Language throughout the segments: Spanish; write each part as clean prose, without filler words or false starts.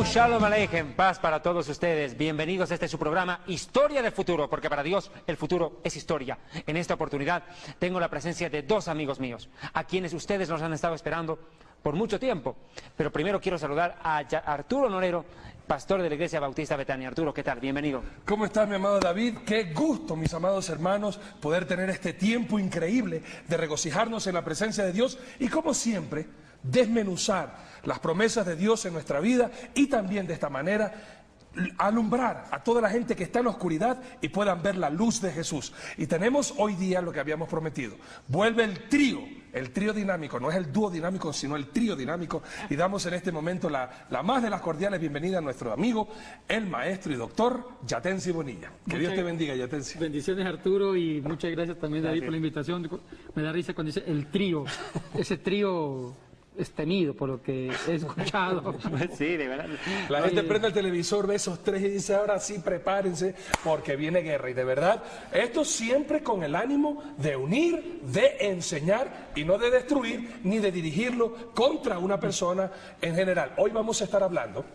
Shalom Aleichem, paz para todos ustedes. Bienvenidos a este su programa Historia del Futuro, porque para Dios el futuro es historia. En esta oportunidad tengo la presencia de dos amigos míos, a quienes ustedes nos han estado esperando por mucho tiempo. Pero primero quiero saludar a Arturo Norero, pastor de la Iglesia Bautista Betania. Arturo, ¿qué tal? Bienvenido. ¿Cómo estás, mi amado David? Qué gusto, mis amados hermanos, poder tener este tiempo increíble de regocijarnos en la presencia de Dios y, como siempre, desmenuzar las promesas de Dios en nuestra vida y también de esta manera alumbrar a toda la gente que está en la oscuridad y puedan ver la luz de Jesús. Y tenemos hoy día lo que habíamos prometido. Vuelve el trío dinámico, no es el dúo dinámico, sino el trío dinámico. Y damos en este momento la más de las cordiales bienvenidas a nuestro amigo, el maestro y doctor Yatensi Bonilla. Que Dios te bendiga, Yatensi. Bendiciones, Arturo, y muchas gracias también, David, por la invitación. Me da risa cuando dice el trío, ese trío es temido por lo que he escuchado. Sí, de verdad. La gente prende el televisor, ve esos tres y dice, ahora sí, prepárense, porque viene guerra. Y de verdad, esto siempre con el ánimo de unir, de enseñar y no de destruir, ni de dirigirlo contra una persona en general. Hoy vamos a estar hablando,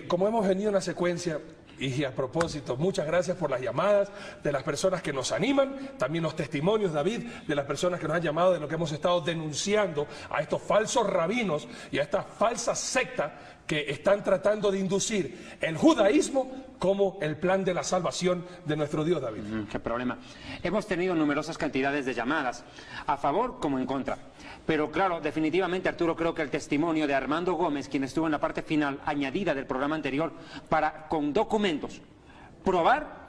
como hemos venido en la secuencia. Y a propósito, muchas gracias por las llamadas de las personas que nos animan, también los testimonios, David, de las personas que nos han llamado, de lo que hemos estado denunciando a estos falsos rabinos y a esta falsa secta que están tratando de inducir el judaísmo como el plan de la salvación de nuestro Dios, David. Qué problema. Hemos tenido numerosas cantidades de llamadas, a favor como en contra. Pero claro, definitivamente, Arturo, creo que el testimonio de Armando Gómez, quien estuvo en la parte final añadida del programa anterior, para con documentos probar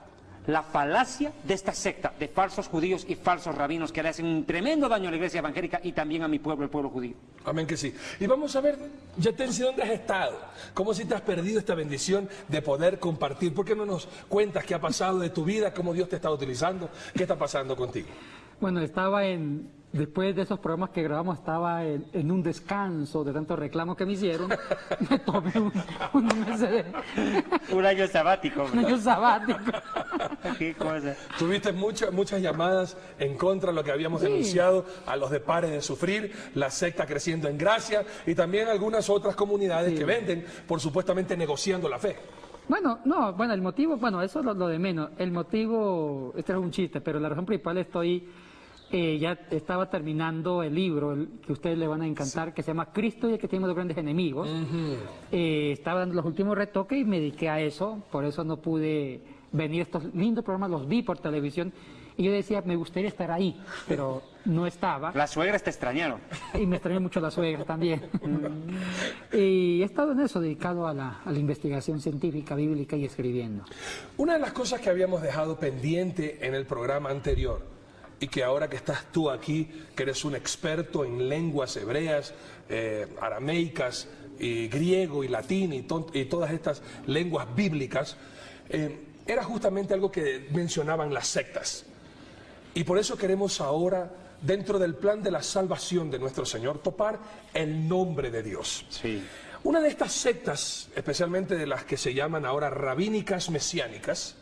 la falacia de esta secta de falsos judíos y falsos rabinos que le hacen un tremendo daño a la iglesia evangélica y también a mi pueblo, el pueblo judío. Amén que sí. Y vamos a ver, Yatensi, ¿dónde has estado? ¿Cómo si te has perdido esta bendición de poder compartir? ¿Por qué no nos cuentas qué ha pasado de tu vida, cómo Dios te está utilizando, qué está pasando contigo? Bueno, después de esos programas que grabamos, estaba en un descanso de tantos reclamos que me hicieron. Me tomé un mes de... Un año sabático. Un año sabático. Qué cosa. Tuviste muchas llamadas en contra de lo que habíamos denunciado, a los de Pare de Sufrir, la secta creciendo en gracia y también algunas otras comunidades que venden por supuestamente negociando la fe. Bueno, no, bueno, el motivo, bueno, eso es lo de menos. El motivo, este es un chiste, pero la razón principal ya estaba terminando el libro que a ustedes le van a encantar, que se llama Cristo y el que tiene dos grandes enemigos. Estaba dando los últimos retoques y me dediqué a eso, por eso no pude venir a estos lindos programas, los vi por televisión, y yo decía, me gustaría estar ahí, pero no estaba. Las suegras te extrañaron. Y me extrañó mucho la suegra también. Y he estado en eso, dedicado a la investigación científica, bíblica y escribiendo. Una de las cosas que habíamos dejado pendiente en el programa anterior, y que ahora que estás tú aquí, que eres un experto en lenguas hebreas, arameicas, y griego y latín y todas estas lenguas bíblicas, era justamente algo que mencionaban las sectas. Y por eso queremos ahora, dentro del plan de la salvación de nuestro Señor, topar el nombre de Dios. Sí. Una de estas sectas, especialmente de las que se llaman ahora rabínicas mesiánicas,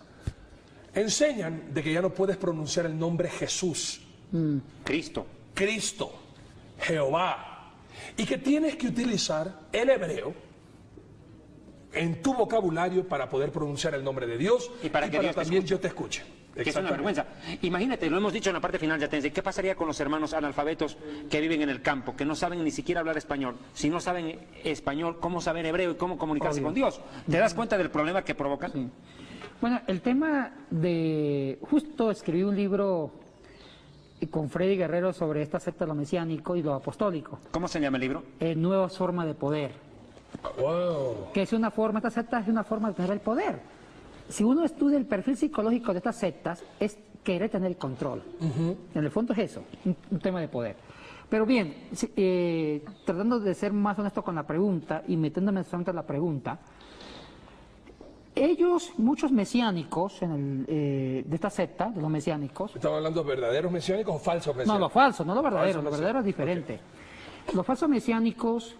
enseñan de que ya no puedes pronunciar el nombre Jesús, Cristo, Jehová, y que tienes que utilizar el hebreo en tu vocabulario para poder pronunciar el nombre de Dios y para que Dios también yo te escuche. Que es una vergüenza. Imagínate, lo hemos dicho en la parte final, Yatensi, ¿qué pasaría con los hermanos analfabetos que viven en el campo, que no saben ni siquiera hablar español? Si no saben español, ¿cómo saber hebreo y cómo comunicarse con Dios? ¿Te das cuenta del problema que provocan? Sí. Bueno, el tema justo escribí un libro con Freddy Guerrero sobre esta secta de lo mesiánico y lo apostólico. ¿Cómo se llama el libro? Nuevas formas de poder. Wow. Que es una forma, esta secta es una forma de tener el poder. Si uno estudia el perfil psicológico de estas sectas, es querer tener el control. En el fondo es eso, un tema de poder. Pero bien, tratando de ser más honesto con la pregunta y metiéndome frente a la pregunta, muchos mesiánicos de esta secta, de los mesiánicos... ¿Estamos hablando de verdaderos mesiánicos o falsos mesiánicos? No, los falsos, no los verdaderos, lo verdadero es diferente. Okay. Los falsos mesiánicos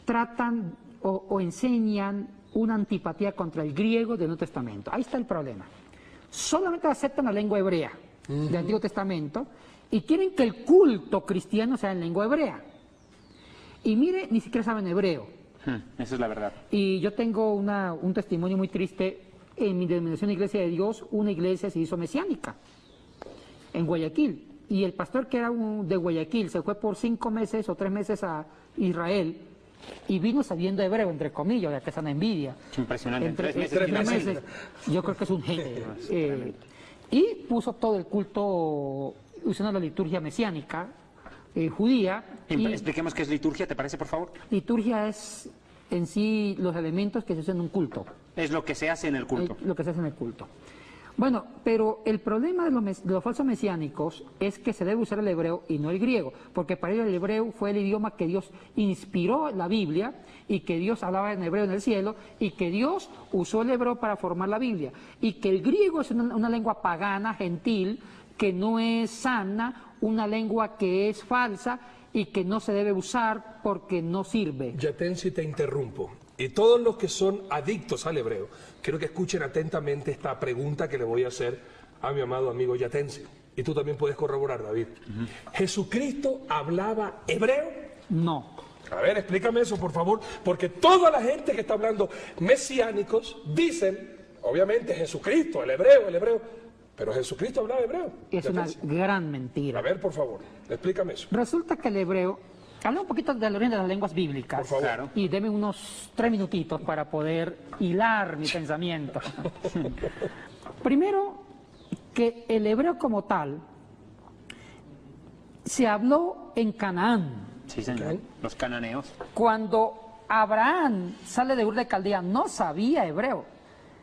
tratan o enseñan una antipatía contra el griego del Nuevo Testamento. Ahí está el problema. Solamente aceptan la lengua hebrea del Antiguo Testamento y quieren que el culto cristiano sea en lengua hebrea. Y mire, ni siquiera saben hebreo. Esa es la verdad. Y yo tengo un testimonio muy triste. En mi denominación Iglesia de Dios, una iglesia se hizo mesiánica en Guayaquil. Y el pastor que era de Guayaquil se fue por 5 meses o 3 meses a Israel y vino sabiendo hebreo, entre comillas, ya que es una envidia. Es impresionante. En 3 meses. 3 meses. Yo creo que es un genio. Y puso todo el culto usando la liturgia mesiánica judía. Expliquemos qué es liturgia, ¿te parece, por favor? Liturgia es en sí los elementos que se usan en un culto. Es lo que se hace en el culto. Lo que se hace en el culto. Bueno, pero el problema de los falsos mesiánicos es que se debe usar el hebreo y no el griego, porque para ellos el hebreo fue el idioma que Dios inspiró la Biblia y que Dios hablaba en hebreo en el cielo y que Dios usó el hebreo para formar la Biblia y que el griego es una lengua pagana, gentil, que no es sana, una lengua que es falsa y que no se debe usar porque no sirve. Yatensi, te interrumpo. Y todos los que son adictos al hebreo, quiero que escuchen atentamente esta pregunta que le voy a hacer a mi amado amigo Yatensi. Y tú también puedes corroborar, David. ¿Jesucristo hablaba hebreo? No. A ver, explícame eso, por favor, porque toda la gente que está hablando mesiánicos dicen, obviamente, Jesucristo, el hebreo, pero Jesucristo hablaba hebreo. Es Yatensi. una gran mentira. A ver, por favor, explícame eso. Resulta que el hebreo, hablamos un poquito del origen de las lenguas bíblicas. Por favor. Claro. Y deme unos 3 minutitos para poder hilar mi pensamiento. Primero, que el hebreo como tal se habló en Canaán. Sí, señor. Ok. Los cananeos. Cuando Abraham sale de Ur de Caldea, no sabía hebreo,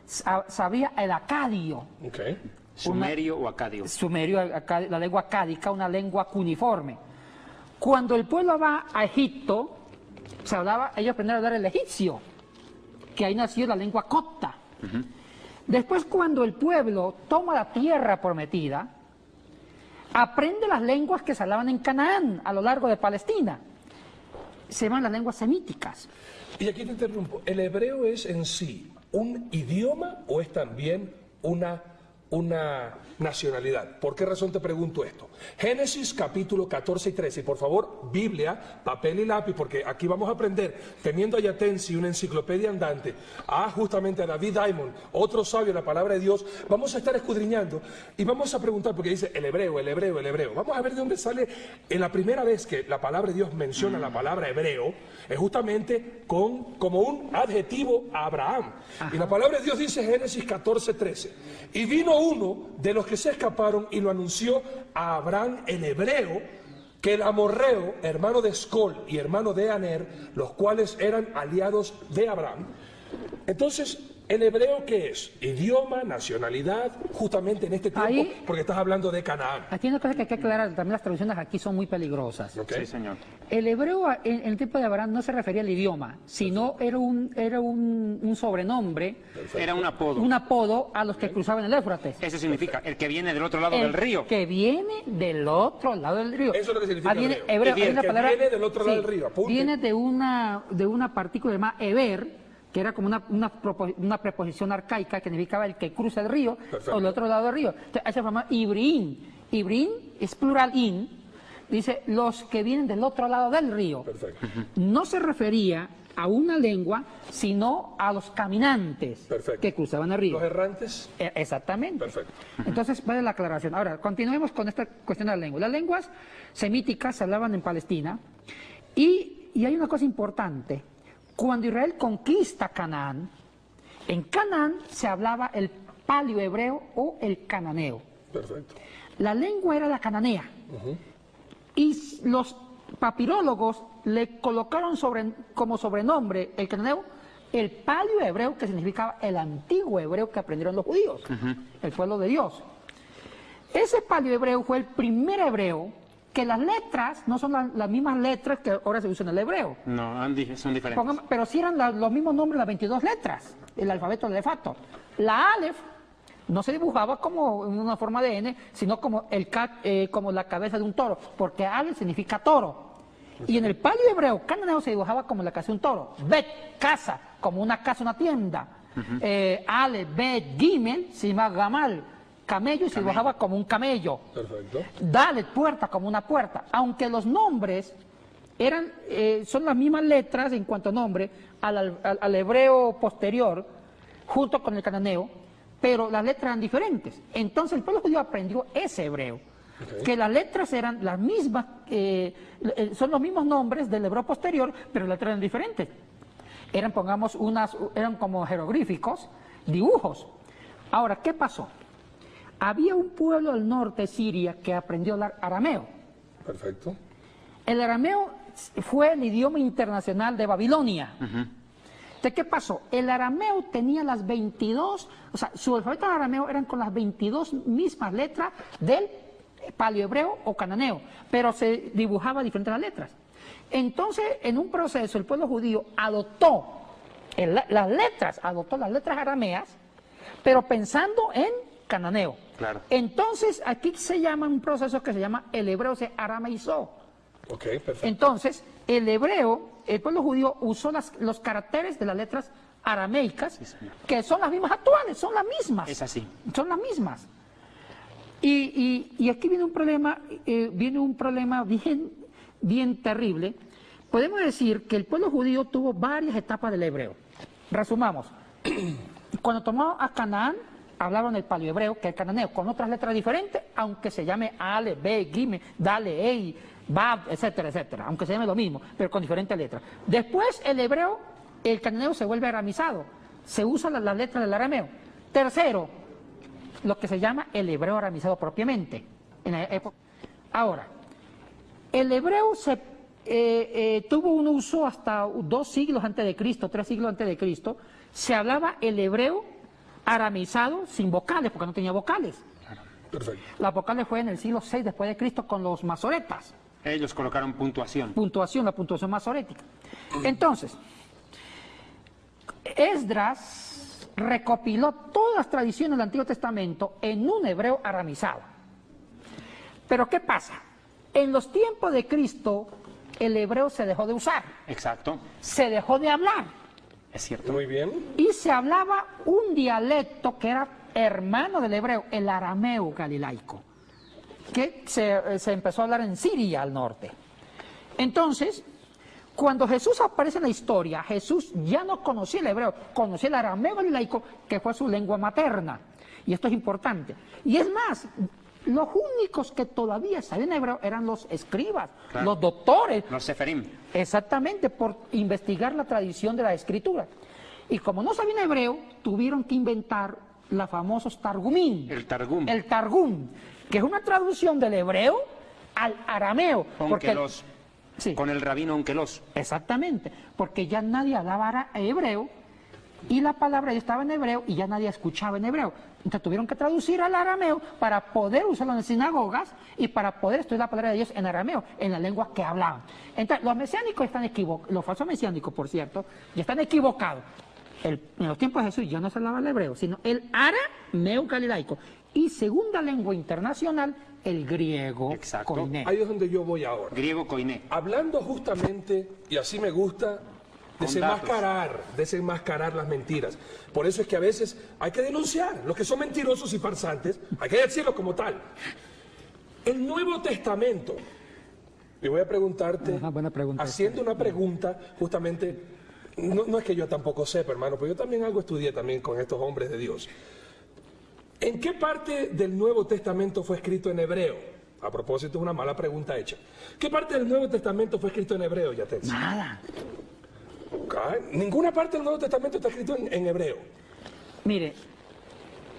sabía el acadio. Okay. Sumerio o acadio. Sumerio, la lengua acádica, una lengua cuneiforme. Cuando el pueblo va a Egipto, ellos aprendieron a hablar el egipcio, que ahí nació la lengua copta. Después, cuando el pueblo toma la tierra prometida, aprende las lenguas que se hablaban en Canaán, a lo largo de Palestina. Se llaman las lenguas semíticas. Y aquí te interrumpo. ¿El hebreo es en sí un idioma o es también una nacionalidad? ¿Por qué razón te pregunto esto? Génesis capítulo 14 y 13. Y por favor, Biblia, papel y lápiz, porque aquí vamos a aprender, teniendo a Yatensi una enciclopedia andante, justamente a David Diamond, otro sabio de la palabra de Dios, vamos a estar escudriñando y vamos a preguntar, porque dice el hebreo. Vamos a ver de dónde sale. En la primera vez que la palabra de Dios menciona la palabra hebreo, es justamente como un adjetivo a Abraham. Y la palabra de Dios dice Génesis 14, 13. Y vino uno de los que se escaparon y lo anunció a Abraham en hebreo, que el amorreo, hermano de Escol y hermano de Aner, los cuales eran aliados de Abraham. Entonces, ¿el hebreo qué es? Idioma, nacionalidad, justamente en este tiempo, Ahí- porque estás hablando de Canaán. Aquí hay una cosa que hay que aclarar, también las traducciones aquí son muy peligrosas. ¿Ok? Sí, señor. El hebreo en el tiempo de Abraham no se refería al idioma, sino era un sobrenombre, Era un apodo. un apodo a los que cruzaban el Éufrates. Eso significa el que viene del otro lado del río. Que viene del otro lado del río. Eso es lo que significa viene, hebreo. hebreo, El hay una que palabra, viene del otro lado del río, apunte. viene de una partícula llamada eber, que era como una preposición arcaica que significaba el que cruza el río Perfecto. o el otro lado del río. Entonces, ahí se llama ibrín. Ibrín es plural in, dice los que vienen del otro lado del río. Perfecto. No se refería a una lengua, sino a los caminantes Perfecto. que cruzaban el río. Los errantes. Exactamente. Perfecto. Entonces, vale la aclaración. Ahora, continuemos con esta cuestión de la lengua. Las lenguas semíticas se hablaban en Palestina y hay una cosa importante. Cuando Israel conquista Canaán, en Canaán se hablaba el paleohebreo o el cananeo. Perfecto. La lengua era la cananea. Y los papirólogos le colocaron como sobrenombre el cananeo el paleohebreo, que significaba el antiguo hebreo que aprendieron los judíos, el pueblo de Dios. Ese paleohebreo fue el primer hebreo que las letras no son las mismas letras que ahora se usan en el hebreo. No, son diferentes. Pero sí eran los mismos nombres, las 22 letras, el alfabeto de facto. La Aleph no se dibujaba como en una forma de N, sino como, como la cabeza de un toro, porque Aleph significa toro. Y en el paleo hebreo cananeo se dibujaba como la cabeza de un toro. Bet, casa, como una casa, una tienda. Aleph, Bet, Gimel, se llama Gamal, camello, y se dibujaba como un camello. Perfecto. Dalet, puerta, como una puerta. Aunque los nombres son las mismas letras en cuanto a nombre al hebreo posterior, junto con el cananeo, pero las letras eran diferentes. Entonces el pueblo judío aprendió ese hebreo, que las letras eran las mismas, son los mismos nombres del hebreo posterior, pero las letras eran diferentes. Eran, pongamos, eran como jeroglíficos, dibujos. Ahora, ¿qué pasó? Había un pueblo del norte de Siria que aprendió a hablar arameo. Perfecto. El arameo fue el idioma internacional de Babilonia. Entonces, ¿qué pasó? El arameo tenía las 22, o sea, su alfabeto arameo eran con las 22 mismas letras del paleohebreo o cananeo, pero se dibujaba diferentes las letras. Entonces, en un proceso, el pueblo judío adoptó las letras arameas, pero pensando en cananeo. Claro. Entonces, aquí se llama un proceso que se llama el hebreo se arameizó. Ok, perfecto. Entonces, el hebreo, el pueblo judío usó los caracteres de las letras arameicas, Sí, señor. que son las mismas actuales, son las mismas. Es así. Son las mismas. Y aquí viene un problema bien terrible. Podemos decir que el pueblo judío tuvo varias etapas del hebreo. Resumamos. Cuando tomó a Canaán, hablaban el paleohebreo, que es el cananeo, con otras letras diferentes, aunque se llame Ale, Be, Gime, Dale, Ei, Bab, etcétera, etcétera, aunque se llame lo mismo, pero con diferentes letras. Después el hebreo, el cananeo se vuelve aramizado, se usan las letras del arameo. Tercero, lo que se llama el hebreo aramizado propiamente. En la época. Ahora, el hebreo tuvo un uso hasta 2 siglos antes de Cristo, 3 siglos antes de Cristo. Se hablaba el hebreo aramizado sin vocales, porque no tenía vocales. Perfecto. Las vocales fue en el siglo VI después de Cristo con los masoretas. Ellos colocaron puntuación. La puntuación masorética. Entonces, Esdras recopiló todas las tradiciones del Antiguo Testamento en un hebreo aramizado. Pero ¿qué pasa? En los tiempos de Cristo, el hebreo se dejó de usar, Exacto. se dejó de hablar, Es cierto. Muy bien. y se hablaba un dialecto que era hermano del hebreo, el arameo galilaico, que se empezó a hablar en Siria al norte. Entonces, cuando Jesús aparece en la historia, Jesús ya no conocía el hebreo, conocía el arameo galilaico, que fue su lengua materna. Y esto es importante. Y es más, los únicos que todavía sabían hebreo eran los escribas, Claro. los doctores, Los seferim. exactamente por investigar la tradición de la escritura. Y como no sabían hebreo, tuvieron que inventar los famosos Targumín. El Targum. El Targum, que es una traducción del hebreo al arameo. Onkelos. Sí. Con el rabino Onkelos. Exactamente, porque ya nadie hablaba hebreo y la palabra ya estaba en hebreo y ya nadie escuchaba en hebreo. Entonces tuvieron que traducir al arameo para poder usarlo en las sinagogas y para poder estudiar la palabra de Dios en arameo, en la lengua que hablaban. Entonces los mesiánicos están equivocados, los falsos mesiánicos, por cierto, ya están equivocados. En los tiempos de Jesús ya no se hablaba el hebreo, sino el arameo galilaico. Y segunda lengua internacional, el griego. Exacto. koiné. Ahí es donde yo voy ahora. Griego koiné. Hablando justamente, y así me gusta, desenmascarar las mentiras. Por eso es que a veces hay que denunciar los que son mentirosos y farsantes, hay que decirlo como tal. El Nuevo Testamento, y voy a preguntarte, Ajá, buena pregunta. haciendo una pregunta, justamente, no es que yo tampoco sepa, hermano, pero yo también algo estudié también con estos hombres de Dios. ¿En qué parte del Nuevo Testamento fue escrito en hebreo? A propósito, es una mala pregunta hecha. ¿Qué parte del Nuevo Testamento fue escrito en hebreo, Yates? Nada. Ninguna parte del Nuevo Testamento está escrito en hebreo. Mire,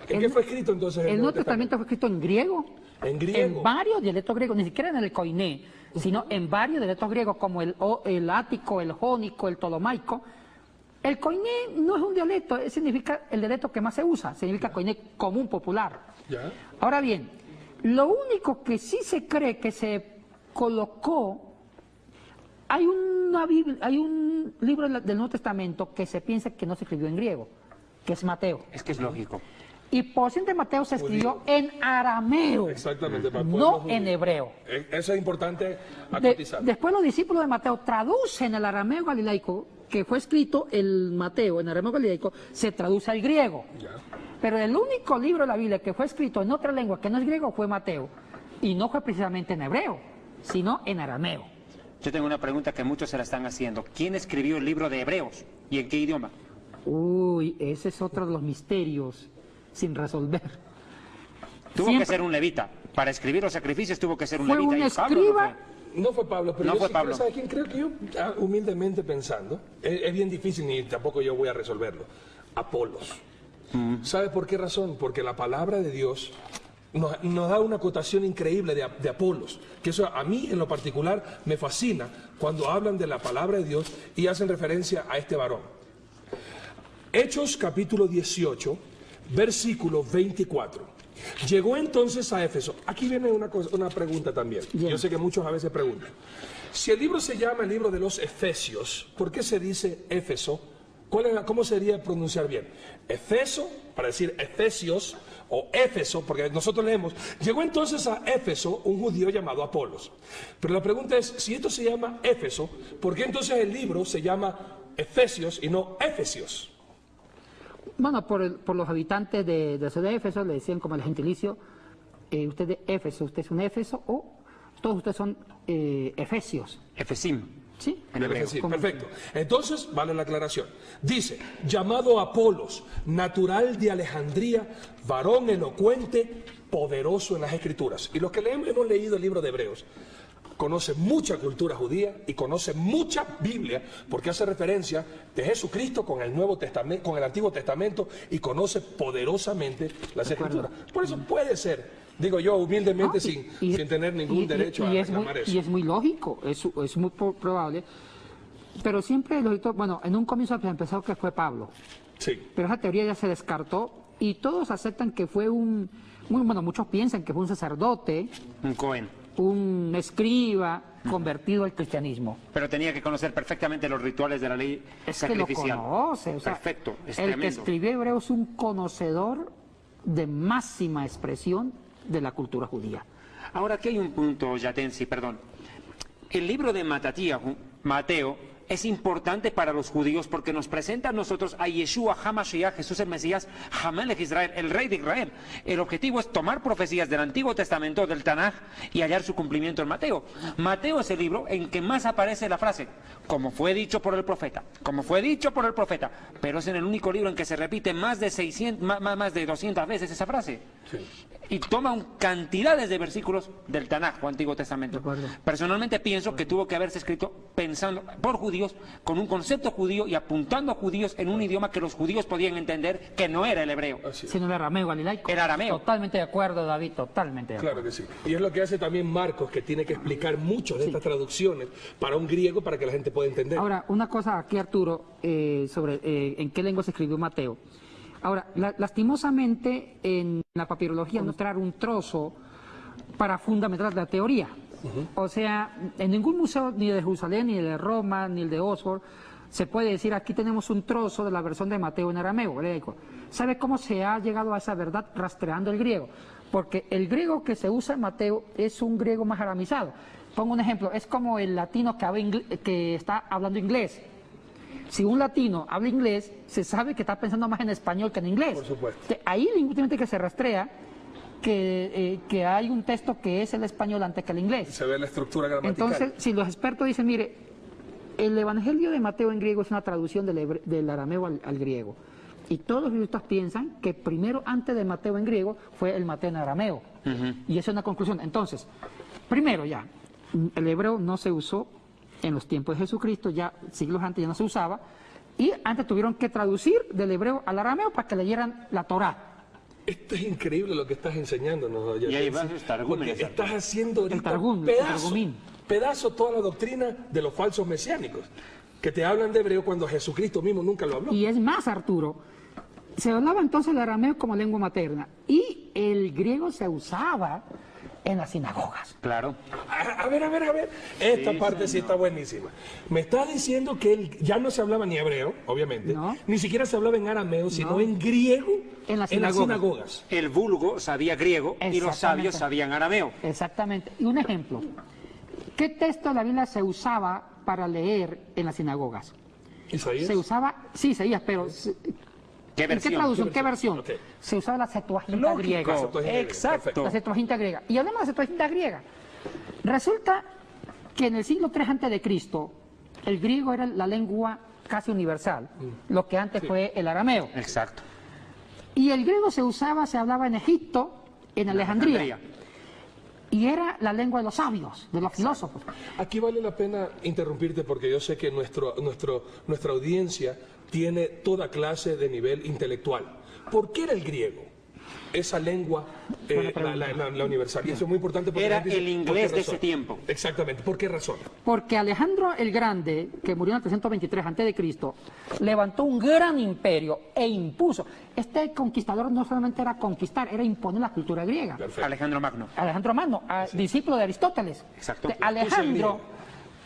¿En qué fue escrito entonces el Nuevo Testamento fue escrito en griego. En griego. En varios dialectos griegos, ni siquiera en el koiné, sino en varios dialectos griegos como el ático, el jónico, el ptolomaico. El koiné no es un dialecto, significa el dialecto que más se usa, significa koiné común, popular. ¿Ya? Ahora bien, lo único que sí se cree que se colocó, hay un libro del Nuevo Testamento que se piensa que no se escribió en griego, que es Mateo. Es que es lógico. Y por ciento Mateo se escribió en arameo, Exactamente. para el no pueblo judío. en hebreo. Eso es importante acotizar. Después los discípulos de Mateo traducen el arameo galilaico, que fue escrito el Mateo en arameo galilaico, se traduce al griego. Ya. Pero el único libro de la Biblia que fue escrito en otra lengua que no es griego fue Mateo. Y no fue precisamente en hebreo, sino en arameo. Yo tengo una pregunta que muchos se la están haciendo. ¿Quién escribió el libro de Hebreos y en qué idioma? Uy, ese es otro de los misterios sin resolver. Tuvo que ser un levita. Para escribir los sacrificios tuvo que ser un Fue levita. un ¿Y Pablo escriba? No fue Pablo, pero No yo fue sí Pablo. ¿sabe quién? Creo que yo, humildemente pensando, es bien difícil y tampoco yo voy a resolverlo. Apolos. ¿Sabe por qué razón? Porque la palabra de Dios nos da una acotación increíble de Apolos, que eso a mí en lo particular me fascina cuando hablan de la palabra de Dios y hacen referencia a este varón. Hechos capítulo 18, versículo 24. Llegó entonces a Éfeso. Aquí viene una pregunta también. Bien. Yo sé que muchos a veces preguntan. Si el libro se llama el libro de los Efesios, ¿por qué se dice Éfeso? ¿Cómo sería pronunciar bien? Efeso, para decir Efesios, o Éfeso, porque nosotros leemos. Llegó entonces a Éfeso un judío llamado Apolos. Pero la pregunta es, si esto se llama Éfeso, ¿por qué entonces el libro se llama Efesios y no Efesios? Bueno, por los habitantes de la ciudad de Éfeso le decían como el gentilicio, usted de Éfeso, usted es un Éfeso o todos ustedes son Efesios. Efesim. ¿Sí? En hebreo. Sí, perfecto. Entonces, vale la aclaración. Dice, llamado Apolos, natural de Alejandría, varón elocuente, poderoso en las Escrituras. Y los que hemos leído el libro de Hebreos, conoce mucha cultura judía y conoce mucha Biblia porque hace referencia de Jesucristo con el Nuevo Testamento, con el Antiguo Testamento y conoce poderosamente las Escrituras. Por eso puede ser, digo yo humildemente sin tener ningún derecho a reclamar eso. Y es muy lógico, es muy probable. Pero siempre los editores, bueno, en un comienzo se empezó que fue Pablo. Sí. Pero esa teoría ya se descartó y todos aceptan que fue muchos piensan que fue un sacerdote, Un Cohen. un escriba convertido al cristianismo. Pero tenía que conocer perfectamente los rituales de la ley Es que lo sacrificial. conoce. O sea, Perfecto, es el que tremendo. escribió Hebreo es un conocedor de máxima expresión de la cultura judía. Ahora, aquí hay un punto, Yatensi, perdón. El libro de Mateo, es importante para los judíos porque nos presenta a nosotros a Yeshua HaMashiach, Jesús el Mesías, Hamelech Israel, el rey de Israel. El objetivo es tomar profecías del Antiguo Testamento, del Tanaj, y hallar su cumplimiento en Mateo. Mateo es el libro en que más aparece la frase, como fue dicho por el profeta, como fue dicho por el profeta, pero es en el único libro en que se repite más de 200 veces esa frase. Sí. Y toma cantidades de versículos del Tanaj o Antiguo Testamento. De acuerdo. Personalmente pienso que tuvo que haberse escrito pensando por judíos, con un concepto judío y apuntando a judíos en un idioma que los judíos podían entender que no era el hebreo. Así es. Sino el arameo galilaico. El arameo. Totalmente de acuerdo, David, totalmente de acuerdo. Claro que sí. Y es lo que hace también Marcos, que tiene que explicar mucho de estas traducciones para un griego para que la gente pueda entender. Ahora, una cosa aquí, Arturo, sobre en qué lengua se escribió Mateo. Ahora, lastimosamente, en la papirología no traer un trozo para fundamentar la teoría. O sea, en ningún museo, ni de Jerusalén, ni de Roma, ni el de Oxford, se puede decir, aquí tenemos un trozo de la versión de Mateo en arameo, griego. ¿Sabe cómo se ha llegado a esa verdad? Rastreando el griego. Porque el griego que se usa en Mateo es un griego más aramizado. Pongo un ejemplo, es como el latino que está hablando inglés. Si un latino habla inglés, se sabe que está pensando más en español que en inglés. Por supuesto. Ahí lingüísticamente que se rastrea que hay un texto que es el español antes que el inglés. Se ve la estructura gramatical. Entonces, si los expertos dicen, mire, el Evangelio de Mateo en griego es una traducción del arameo al griego. Y todos los biblistas piensan que primero, antes de Mateo en griego, fue el Mateo en arameo. Y esa es una conclusión. Entonces, primero ya, el hebreo no se usó en los tiempos de Jesucristo, ya siglos antes ya no se usaba, y antes tuvieron que traducir del hebreo al arameo para que leyeran la Torá. Esto es increíble lo que estás enseñándonos. Y hay varios targúmenes. Porque estás haciendo ahorita Targum, pedazo toda la doctrina de los falsos mesiánicos, que te hablan de hebreo cuando Jesucristo mismo nunca lo habló. Y es más, Arturo, se hablaba entonces el arameo como lengua materna, y el griego se usaba en las sinagogas. Claro. A ver. Esta parte sí está buenísima. Me está diciendo que ya no se hablaba ni hebreo, obviamente, No. ni siquiera se hablaba en arameo, sino No. en griego En las las sinagogas. sinagogas. El vulgo sabía griego y los Exactamente. sabios sabían arameo. Exactamente. Y un ejemplo. ¿Qué texto de la Biblia se usaba para leer en las sinagogas? ¿Isaías? Se usaba, sí, Isaías, pero ¿Qué ¿en qué versión? traducción? ¿Qué versión? Ok. Se usaba la Septuaginta Lógico. griega. Septuaginta griega, Exacto. perfecto. La Septuaginta griega. Y hablamos de la Septuaginta griega. Resulta que en el siglo III antes de Cristo el griego era la lengua casi universal, lo que antes fue el arameo. Exacto. Y el griego se hablaba en Egipto, en Alejandría. Y era la lengua de los sabios, de los filósofos. Aquí vale la pena interrumpirte porque yo sé que nuestra audiencia tiene toda clase de nivel intelectual. ¿Por qué era el griego esa lengua la universal? Y eso es muy importante porque era dice, el inglés de ese tiempo. Exactamente. ¿Por qué razón? Porque Alejandro el Grande, que murió en el 323 a.C., levantó un gran imperio e impuso. Este conquistador no solamente era conquistar, era imponer la cultura griega. Perfecto. Alejandro Magno. Alejandro Magno, discípulo de Aristóteles. Exacto. Alejandro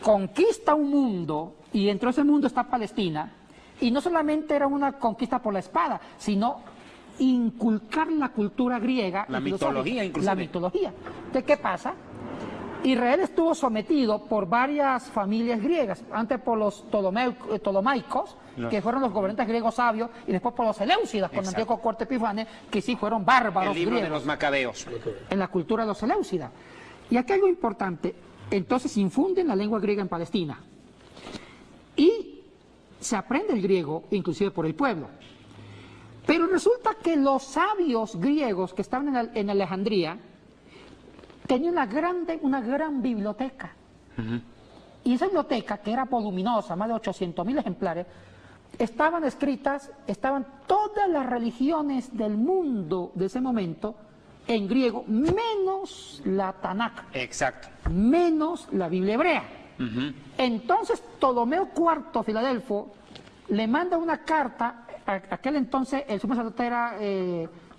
conquista un mundo y dentro de ese mundo está Palestina. Y no solamente era una conquista por la espada, sino inculcar la cultura griega. La mitología, inclusive. La mitología. ¿De qué pasa? Israel estuvo sometido por varias familias griegas, antes por los ptolomaicos, que fueron los gobernantes griegos sabios, y después por los seleucidas, con Antíoco Cuarto Epífanes, que sí fueron bárbaros El libro griegos. de los macabeos. En la cultura de los seleucidas. Y aquí hay algo importante. Entonces infunden la lengua griega en Palestina. Y se aprende el griego, inclusive por el pueblo. Pero resulta que los sabios griegos que estaban en Alejandría tenían una gran biblioteca. Y esa biblioteca, que era voluminosa, más de 800.000 ejemplares, estaban todas las religiones del mundo de ese momento en griego, menos la Tanakh. Exacto. Menos la Biblia hebrea. Entonces Ptolomeo IV, Filadelfo, le manda una carta, aquel entonces el sumo sacerdote era,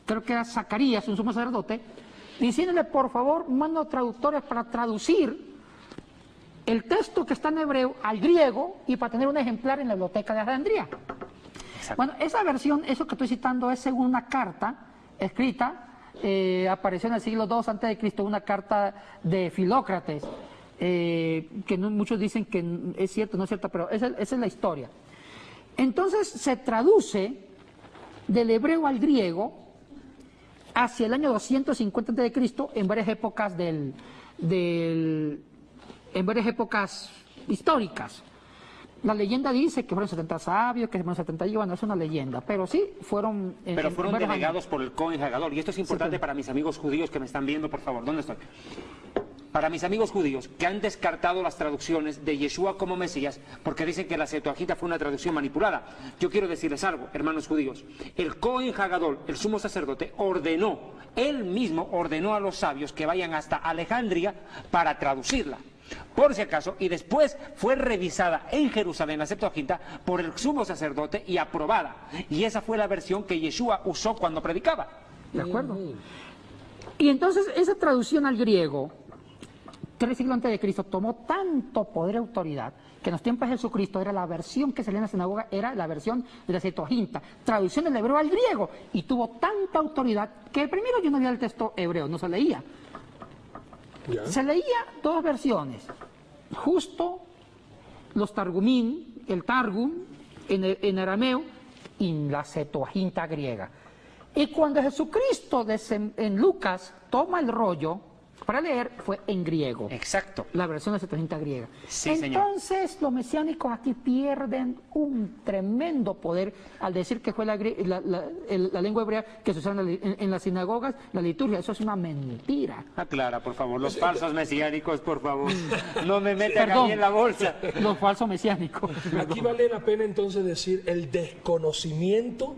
creo que era Zacarías, un sumo sacerdote, diciéndole por favor, manda traductores para traducir el texto que está en hebreo al griego y para tener un ejemplar en la biblioteca de Alejandría. Bueno, esa versión, eso que estoy citando es según una carta escrita, apareció en el siglo II a.C., una carta de Filócrates, que muchos dicen que es cierto, no es cierto, pero esa es la historia. Entonces se traduce del hebreo al griego hacia el año 250 a.C. en varias épocas en varias épocas históricas. La leyenda dice que fueron 70 sabios, que fueron 70 y bueno, es una leyenda, pero sí fueron... Pero fueron delegados por el Cohen Hagadol, y esto es importante para mis amigos judíos que me están viendo, por favor, ¿dónde estoy? Para mis amigos judíos que han descartado las traducciones de Yeshua como Mesías porque dicen que la Septuaginta fue una traducción manipulada. Yo quiero decirles algo, hermanos judíos. El Cohen Hagadol, el sumo sacerdote, él mismo ordenó a los sabios que vayan hasta Alejandría para traducirla. Por si acaso, y después fue revisada en Jerusalén la Septuaginta por el sumo sacerdote y aprobada. Y esa fue la versión que Yeshua usó cuando predicaba. ¿De acuerdo? Y entonces esa traducción al griego, 3 siglos antes de Cristo, tomó tanto poder y autoridad que en los tiempos de Jesucristo era la versión que se leía en la sinagoga, era la versión de la Septuaginta, traducción del hebreo al griego, y tuvo tanta autoridad que primero yo no veía el texto hebreo, no se leía. ¿Ya? Se leía dos versiones, justo los Targumín, el Targum en arameo y la Septuaginta griega. Y cuando Jesucristo en Lucas toma el rollo para leer, fue en griego. Exacto. La versión de Septuaginta griega. Sí, señor. Entonces los mesiánicos aquí pierden un tremendo poder al decir que fue la lengua hebrea que se usaba en las sinagogas, la liturgia. Eso es una mentira. Aclara, por favor, los falsos mesiánicos, por favor. No me metan aquí en la bolsa. Los falsos mesiánicos. Aquí vale la pena entonces decir el desconocimiento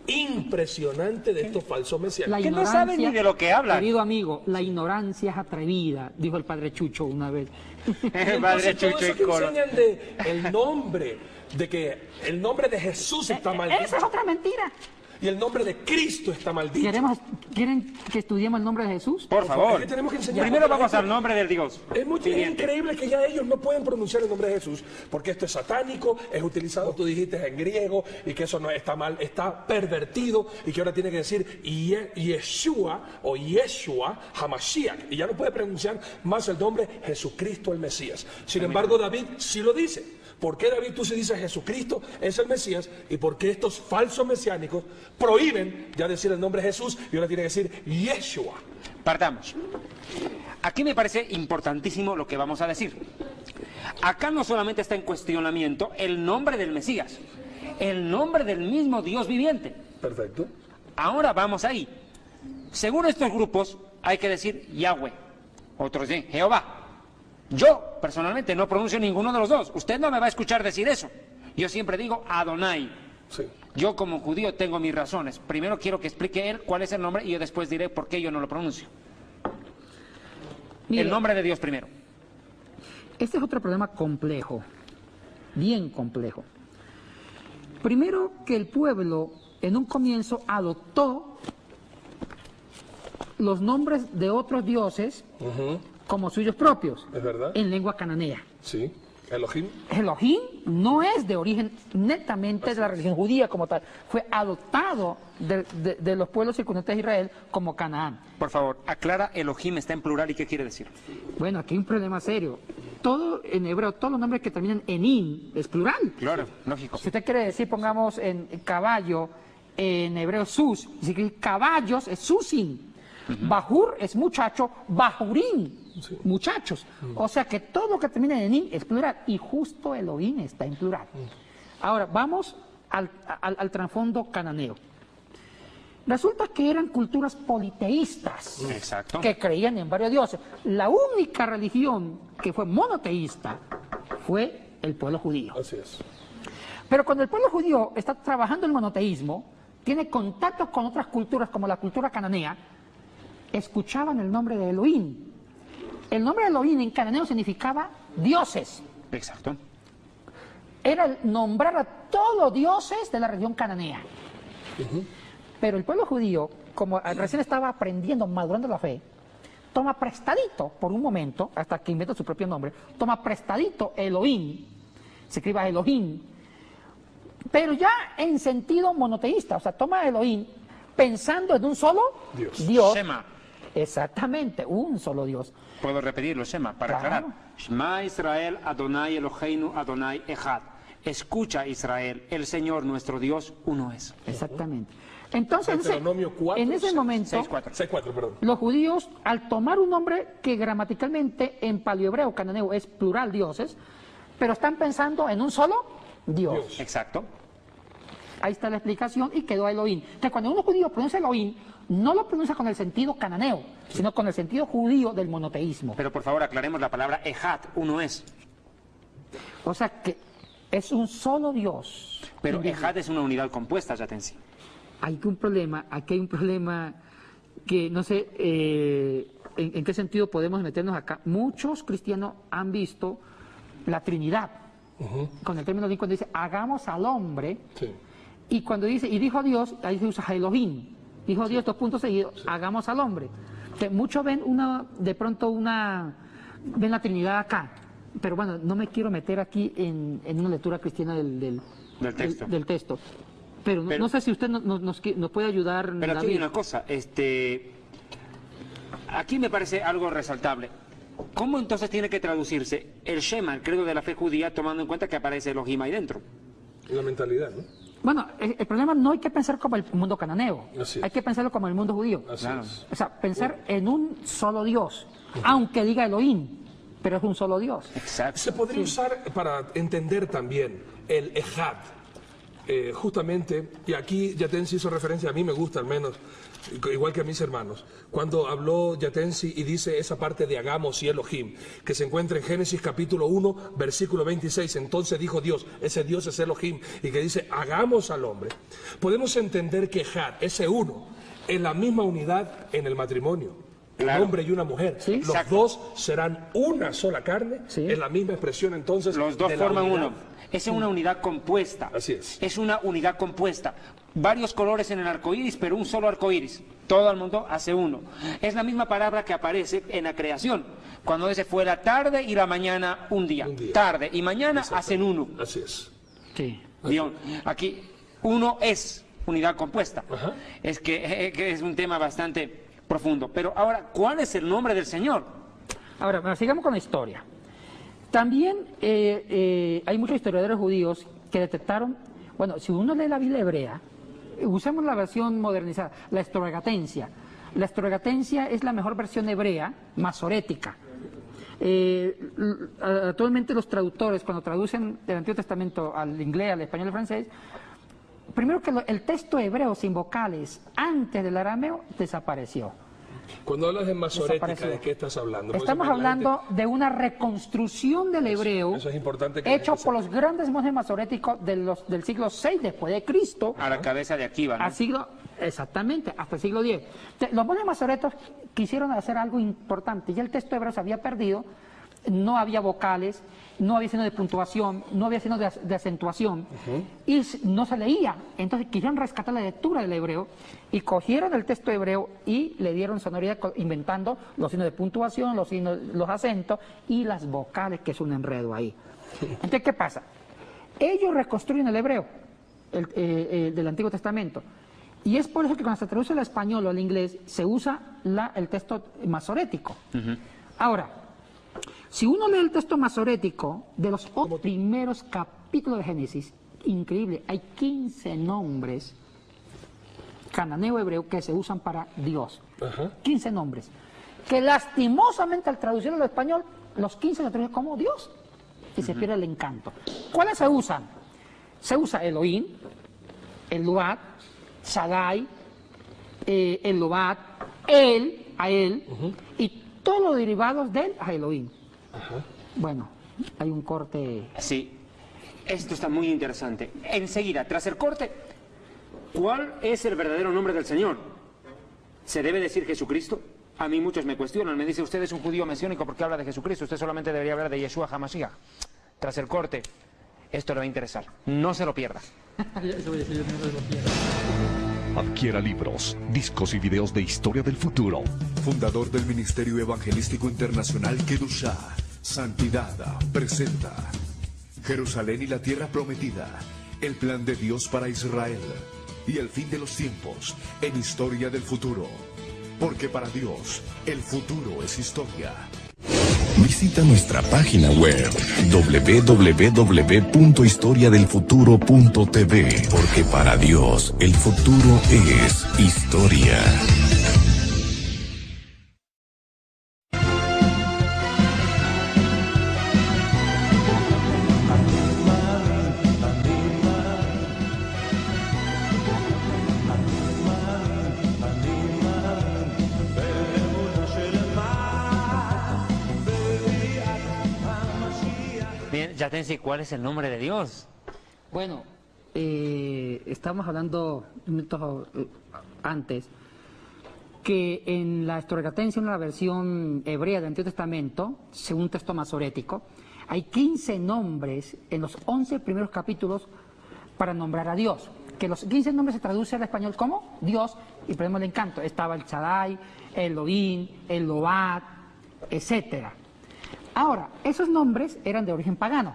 impresionante de estos falsos mesiánicos. Que no saben ni de lo que hablan. Querido amigo, la ignorancia es atrevida, dijo el padre Chucho una vez. El padre Chucho todo eso y que Colo. enseñan de el nombre, de que el nombre de Jesús está maldito Esa es otra mentira. y el nombre de Cristo está maldito. ¿Quieren que estudiemos el nombre de Jesús? Por favor. ¿Qué tenemos que enseñar? Primero Porque la vamos gente- al nombre del Dios. Es viviente. increíble que ya ellos no pueden pronunciar el nombre de Jesús, porque esto es satánico, es utilizado, tú dijiste, en griego, y que eso no está mal, está pervertido, y que ahora tiene que decir Yeshua o Yeshua Hamashiach, y ya no puede pronunciar más el nombre Jesucristo el Mesías. Sin embargo, David sí lo dice. ¿Por qué David tú se dice Jesucristo es el Mesías? ¿Y por qué estos falsos mesiánicos prohíben ya decir el nombre Jesús y ahora tiene que decir Yeshua? Partamos. Aquí me parece importantísimo lo que vamos a decir. Acá no solamente está en cuestionamiento el nombre del Mesías, el nombre del mismo Dios viviente. Perfecto. Ahora vamos ahí. Según estos grupos, hay que decir Yahweh, otros dicen Jehová. Yo, personalmente, no pronuncio ninguno de los dos. Usted no me va a escuchar decir eso. Yo siempre digo Adonai. Sí. Yo, como judío, tengo mis razones. Primero quiero que explique él cuál es el nombre y yo después diré por qué yo no lo pronuncio. Mire, El nombre de Dios primero. este es otro problema complejo, bien complejo. Primero, que el pueblo en un comienzo adoptó los nombres de otros dioses como suyos propios, ¿Es verdad? en lengua cananea. Sí. Elohim. Elohim no es de origen netamente de la religión judía como tal, fue adoptado de los pueblos circundantes de Israel como Canaán. Por favor, aclara, Elohim está en plural y qué quiere decir. Bueno, aquí hay un problema serio. Todo en hebreo, todos los nombres que terminan en in es plural. Claro, lógico. Si usted quiere decir, pongamos en caballo, en hebreo sus, si quiere decir caballos es susin. Bajur es muchacho, bajurín, muchachos. O sea que todo lo que termina en in es plural y justo Elohim está en plural. Ahora, vamos al trasfondo cananeo. Resulta que eran culturas politeístas Exacto. que creían en varios dioses. La única religión que fue monoteísta fue el pueblo judío. Así es. Pero cuando el pueblo judío está trabajando el monoteísmo, tiene contactos con otras culturas como la cultura cananea, escuchaban el nombre de Elohim. El nombre de Elohim en cananeo significaba dioses. Exacto. Era nombrar a todos los dioses de la región cananea. Pero el pueblo judío, como recién estaba aprendiendo, madurando la fe, toma prestadito por un momento, hasta que inventa su propio nombre, toma prestadito Elohim, se escriba Elohim, pero ya en sentido monoteísta, o sea, toma Elohim pensando en un solo Dios. Shema. Exactamente, un solo Dios. Puedo repetirlo, Shema, para Claro. aclarar. Shema Israel, Adonai Eloheinu, Adonai Echad. Escucha, Israel, el Señor nuestro Dios, uno es. Exactamente. Entonces, Deuteronomio 4, en ese 6, momento, 6:4. 6:4, perdón. los judíos, al tomar un nombre que gramaticalmente en paleohebreo cananeo es plural dioses, pero están pensando en un solo Dios. Exacto. Ahí está la explicación y quedó Elohim. Entonces, cuando uno judío pronuncia Elohim, no lo pronuncia con el sentido cananeo, sino con el sentido judío del monoteísmo. Pero por favor aclaremos la palabra Echad, uno es. O sea que es un solo Dios. Pero Echad es una unidad compuesta, Yatensi. Aquí hay un problema que no sé en qué sentido podemos meternos acá. Muchos cristianos han visto la Trinidad, con el término de cuando dice hagamos al hombre, Sí. y cuando dice, y dijo Dios, ahí se usa Elohim, dijo Dios, 2 puntos seguidos, hagamos al hombre. Que muchos ven ven la Trinidad acá, pero bueno, no me quiero meter aquí en una lectura cristiana del texto. Pero no sé si usted nos puede ayudar. Pero aquí David. hay una cosa, aquí me parece algo resaltable. ¿Cómo entonces tiene que traducirse el Shema, el credo de la fe judía, tomando en cuenta que aparece Elohim ahí dentro? La mentalidad, ¿no? Bueno, el problema no hay que pensar como el mundo cananeo, Así es. hay que pensarlo como el mundo judío. Así es. O sea, pensar en un solo Dios, aunque diga Elohim, pero es un solo Dios. Exacto. Se podría usar para entender también el Ejad. Justamente, y aquí Yatensi hizo referencia, a mí me gusta al menos, igual que a mis hermanos, cuando habló Yatensi y dice esa parte de hagamos y Elohim, que se encuentra en Génesis capítulo 1, versículo 26, entonces dijo Dios, ese Dios es Elohim, y que dice hagamos al hombre. Podemos entender que Ejad, ese uno, es la misma unidad en el matrimonio. Claro. Un hombre y una mujer. Sí. Los Exacto. dos serán una sola carne, Sí. es la misma expresión entonces. Los dos de la forman unidad. uno. Es una unidad compuesta. Así es. Es una unidad compuesta. Varios colores en el arco iris, pero un solo arco iris. Todo el mundo hace uno. Es la misma palabra que aparece en la creación. Cuando dice fue la tarde y la mañana un día. Un día. Tarde y mañana hacen uno. Así es. Sí. Bien, aquí uno es unidad compuesta. Ajá. Es que es un tema bastante profundo. Pero ahora, ¿cuál es el nombre del Señor? Ahora, bueno, sigamos con la historia. También hay muchos historiadores judíos que detectaron, bueno, si uno lee la Biblia hebrea, usemos la versión modernizada, la Estorgatencia. La Estorgatencia es la mejor versión hebrea, masorética. Actualmente los traductores, cuando traducen del Antiguo Testamento al inglés, al español y al francés, primero que el texto hebreo sin vocales antes del arameo desapareció. Cuando hablas de masorética, ¿de qué estás hablando? Estamos hablando de una reconstrucción del hebreo eso es importante que hecho por los grandes monjes masoréticos del siglo VI después de Cristo. A la cabeza de Akiva, ¿no? Exactamente, hasta el siglo X. Los monjes masoretos quisieron hacer algo importante, ya el texto hebreo se había perdido, no había vocales, no había signo de puntuación, no había signo de acentuación, y no se leía. Entonces quisieron rescatar la lectura del hebreo y cogieron el texto hebreo y le dieron sonoridad inventando los signos de puntuación, los acentos y las vocales, que es un enredo ahí. Entonces, ¿qué pasa? Ellos reconstruyen el hebreo del Antiguo Testamento. Y es por eso que cuando se traduce al español o al inglés se usa el texto masorético. Ahora, si uno lee el texto masorético de los primeros capítulos de Génesis, increíble, hay 15 nombres cananeo hebreo que se usan para Dios. 15 nombres. Que lastimosamente al traducirlo al español, los 15 se traducen como Dios. Y se pierde el encanto. ¿Cuáles se usan? Se usa Elohim, Eluat, Shaddai, Elobat, a él, y todos los derivados de él a Elohim. Bueno, hay un corte. Sí, esto está muy interesante. Enseguida, tras el corte, ¿cuál es el verdadero nombre del Señor? ¿Se debe decir Jesucristo? A mí muchos me cuestionan, me dicen, usted es un judío mesiánico porque habla de Jesucristo, usted solamente debería hablar de Yeshua HaMashiach. Tras el corte, esto le va a interesar, no se lo pierda. Adquiera libros, discos y videos de historia del futuro. Fundador del Ministerio Evangelístico Internacional Kedushá, Santidad, presenta Jerusalén y la Tierra Prometida, el plan de Dios para Israel y el fin de los tiempos en Historia del Futuro. Porque para Dios, el futuro es historia. Visita nuestra página web www.historiadelfuturo.tv, porque para Dios el futuro es historia. Bien, Yatensi, ¿cuál es el nombre de Dios? Bueno, estamos hablando minutos antes que en la Historiogratensia, en la versión hebrea del Antiguo Testamento, según un texto masorético, hay 15 nombres en los 11 primeros capítulos para nombrar a Dios. Que los 15 nombres se traducen al español como Dios, y perdemos el encanto. Estaba el Shaddai, el Elohim, el Lobat, etcétera. Ahora, esos nombres eran de origen pagano,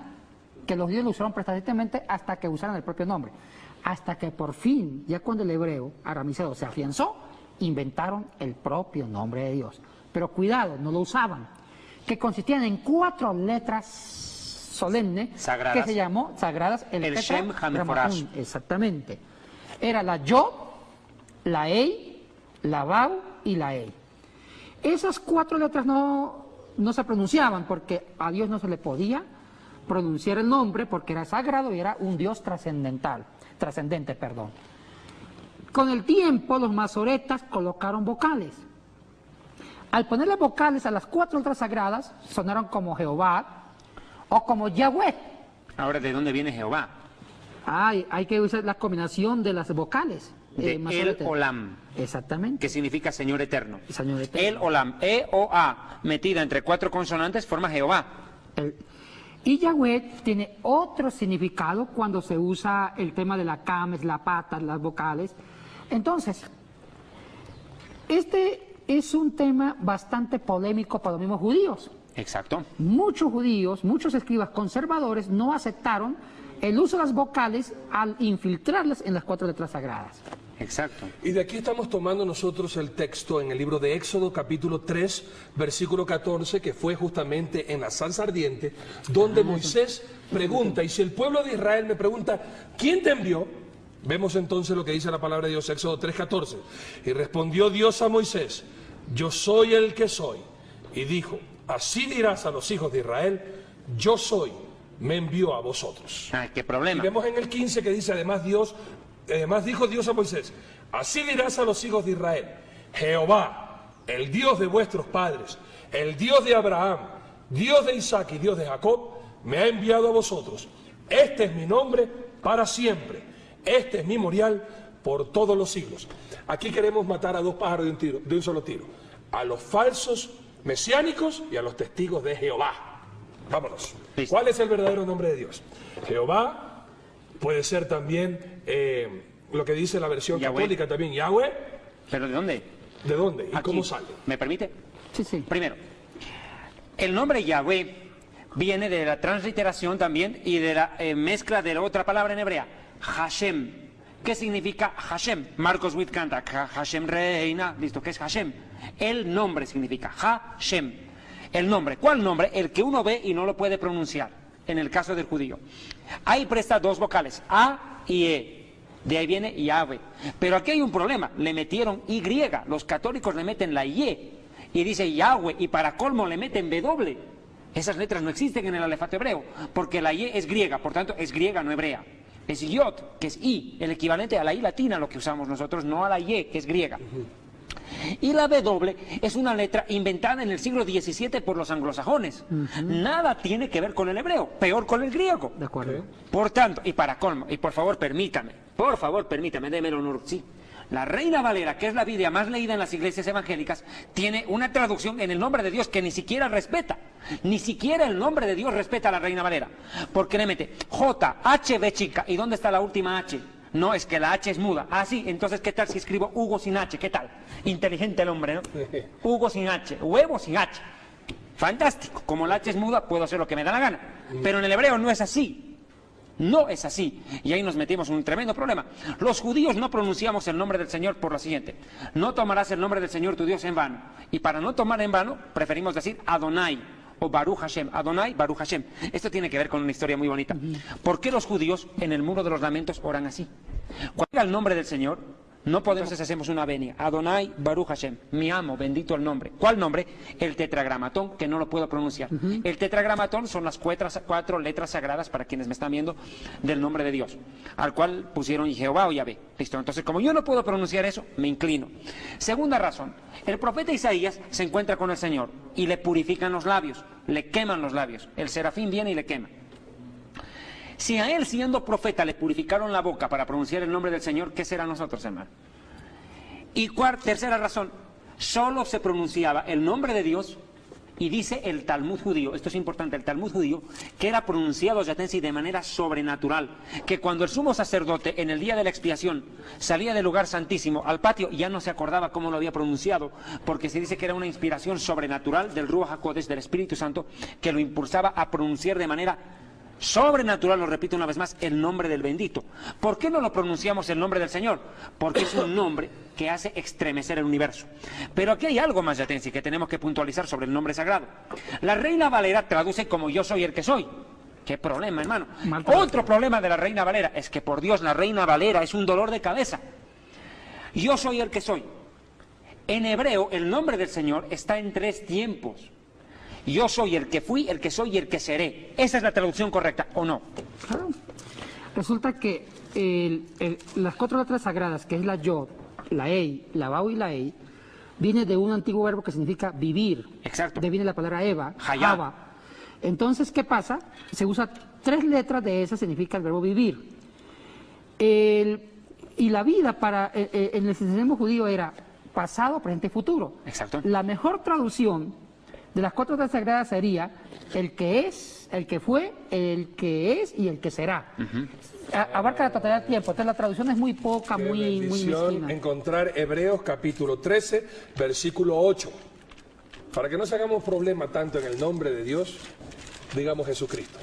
que los dioses lo usaron precisamente hasta que usaron el propio nombre. Hasta que por fin, ya cuando el hebreo aramiceo se afianzó, inventaron el propio nombre de Dios. Pero cuidado, no lo usaban, que consistían en 4 letras solemnes, sagradas, que se llamó sagradas el Shem HaMeforash. Exactamente. Era la Yod, la Ei, la Vav y la Ei. Esas 4 letras no se pronunciaban porque a Dios no se le podía pronunciar el nombre porque era sagrado y era un Dios trascendente. Con el tiempo los masoretas colocaron vocales. Al ponerle vocales a las 4 letras sagradas sonaron como Jehová o como Yahweh. Ahora, ¿de dónde viene Jehová? Hay que usar la combinación de las vocales. De El Olam. Exactamente. Que significa Señor Eterno. Señor Eterno. El Olam, E-O-A, metida entre 4 consonantes, forma Jehová. Y Yahweh tiene otro significado cuando se usa el tema de la cames, la pata, las vocales. Entonces, este es un tema bastante polémico para los mismos judíos. Exacto. Muchos judíos, muchos escribas conservadores no aceptaron el uso de las vocales al infiltrarlas en las 4 letras sagradas. Exacto. Y de aquí estamos tomando nosotros el texto en el libro de Éxodo, capítulo 3, versículo 14, que fue justamente en la salsa ardiente, donde Moisés pregunta, y si el pueblo de Israel me pregunta, ¿quién te envió? Vemos entonces lo que dice la palabra de Dios, Éxodo 3, 14. Y respondió Dios a Moisés, yo soy el que soy. Y dijo, así dirás a los hijos de Israel, yo soy, me envió a vosotros. Ay, qué Y problema. vemos en el 15 que dice, además dijo Dios a Moisés, así dirás a los hijos de Israel, Jehová, el Dios de vuestros padres, el Dios de Abraham, Dios de Isaac y Dios de Jacob, me ha enviado a vosotros. Este es mi nombre para siempre. Este es mi memorial por todos los siglos. Aquí queremos matar a dos pájaros de un solo tiro. A los falsos mesiánicos y a los testigos de Jehová. Vámonos. Listo. ¿Cuál es el verdadero nombre de Dios? Jehová puede ser también lo que dice la versión Yahweh. católica también. Yahweh, ¿Pero de dónde? ¿de dónde? ¿Y Aquí. cómo sale? ¿Me permite? Sí, sí. Primero, el nombre Yahweh viene de la transliteración también y de la mezcla de la otra palabra en hebrea, Hashem. ¿Qué significa Hashem? Marcos Witt canta, Hashem reina, listo, ¿qué es Hashem? El nombre significa Hashem. El nombre, ¿cuál nombre? El que uno ve y no lo puede pronunciar, en el caso del judío. Ahí presta dos vocales, A y E. De ahí viene Yahweh. Pero aquí hay un problema, le metieron Y, los católicos le meten la Y y dice Yahweh, y para colmo le meten W. Esas letras no existen en el alefato hebreo, porque la Y es griega, por tanto es griega, no hebrea. Es Yod, que es I, el equivalente a la I latina, lo que usamos nosotros, no a la Y, que es griega. Y la W es una letra inventada en el siglo XVII por los anglosajones. Nada tiene que ver con el hebreo, peor con el griego. De acuerdo. Por tanto, y para colmo, y por favor permítame, déme el honor, sí. La Reina Valera, que es la Biblia más leída en las iglesias evangélicas, tiene una traducción en el nombre de Dios que ni siquiera respeta. Ni siquiera el nombre de Dios respeta a la Reina Valera. Porque le mete J, H, B chica. ¿Y dónde está la última H? No, es que la H es muda. Ah, sí, entonces ¿qué tal si escribo Hugo sin H? ¿Qué tal? Inteligente el hombre, ¿no? Hugo sin H, huevo sin H. Fantástico. Como la H es muda, puedo hacer lo que me da la gana. Pero en el hebreo no es así. No es así. Y ahí nos metimos en un tremendo problema. Los judíos no pronunciamos el nombre del Señor por lo siguiente. No tomarás el nombre del Señor tu Dios en vano. Y para no tomar en vano, preferimos decir Adonai o Baruch Hashem. Adonai, Baruch Hashem. Esto tiene que ver con una historia muy bonita. ¿Por qué los judíos en el Muro de los Lamentos oran así? Cuando llega el nombre del Señor, no podemos, entonces hacemos una venia. Adonai, Baruch Hashem. Mi amo, bendito el nombre. ¿Cuál nombre? El tetragramatón, que no lo puedo pronunciar. El tetragramatón son las cuatro letras sagradas, para quienes me están viendo, del nombre de Dios, al cual pusieron Jehová o Yahvé. Listo. Entonces, como yo no puedo pronunciar eso, me inclino. Segunda razón. El profeta Isaías se encuentra con el Señor y le purifican los labios, le queman los labios. El serafín viene y le quema. Si a él, siendo profeta, le purificaron la boca para pronunciar el nombre del Señor, ¿qué será nosotros, hermano? Y tercera razón, solo se pronunciaba el nombre de Dios, y dice el Talmud judío, esto es importante, el Talmud judío, que era pronunciado, Yatensi, de manera sobrenatural, que cuando el sumo sacerdote en el día de la expiación salía del lugar santísimo al patio, ya no se acordaba cómo lo había pronunciado, porque se dice que era una inspiración sobrenatural del Ruach HaKodesh, del Espíritu Santo, que lo impulsaba a pronunciar de manera sobrenatural, lo repito una vez más, el nombre del bendito. ¿Por qué no lo pronunciamos el nombre del Señor? Porque es un nombre que hace estremecer el universo. Pero aquí hay algo más, Yatensi, que tenemos que puntualizar sobre el nombre sagrado. La Reina Valera traduce como yo soy el que soy. ¿Qué problema, hermano? Otro problema de la Reina Valera es que, por Dios, la Reina Valera es un dolor de cabeza. Yo soy el que soy. En hebreo, el nombre del Señor está en 3 tiempos. Yo soy el que fui, el que soy y el que seré. ¿Esa es la traducción correcta o no? Claro. Resulta que las 4 letras sagradas, que es la Yod, la Ei, la Bau y la Ei, viene de un antiguo verbo que significa vivir. Exacto. De viene la palabra Eva, Hayá. Hava. Entonces, ¿qué pasa? Se usa 3 letras de esa, significa el verbo vivir. Y la vida en el cristianismo judío era pasado, presente y futuro. Exacto. La mejor traducción de las 4 letras sagradas sería el que es, el que fue, el que es y el que será. Abarca la totalidad del tiempo. Entonces la traducción es muy poca, muy mezquina. Encontrar Hebreos capítulo 13, versículo 8. Para que no se hagamos problema tanto en el nombre de Dios, digamos Jesucristo.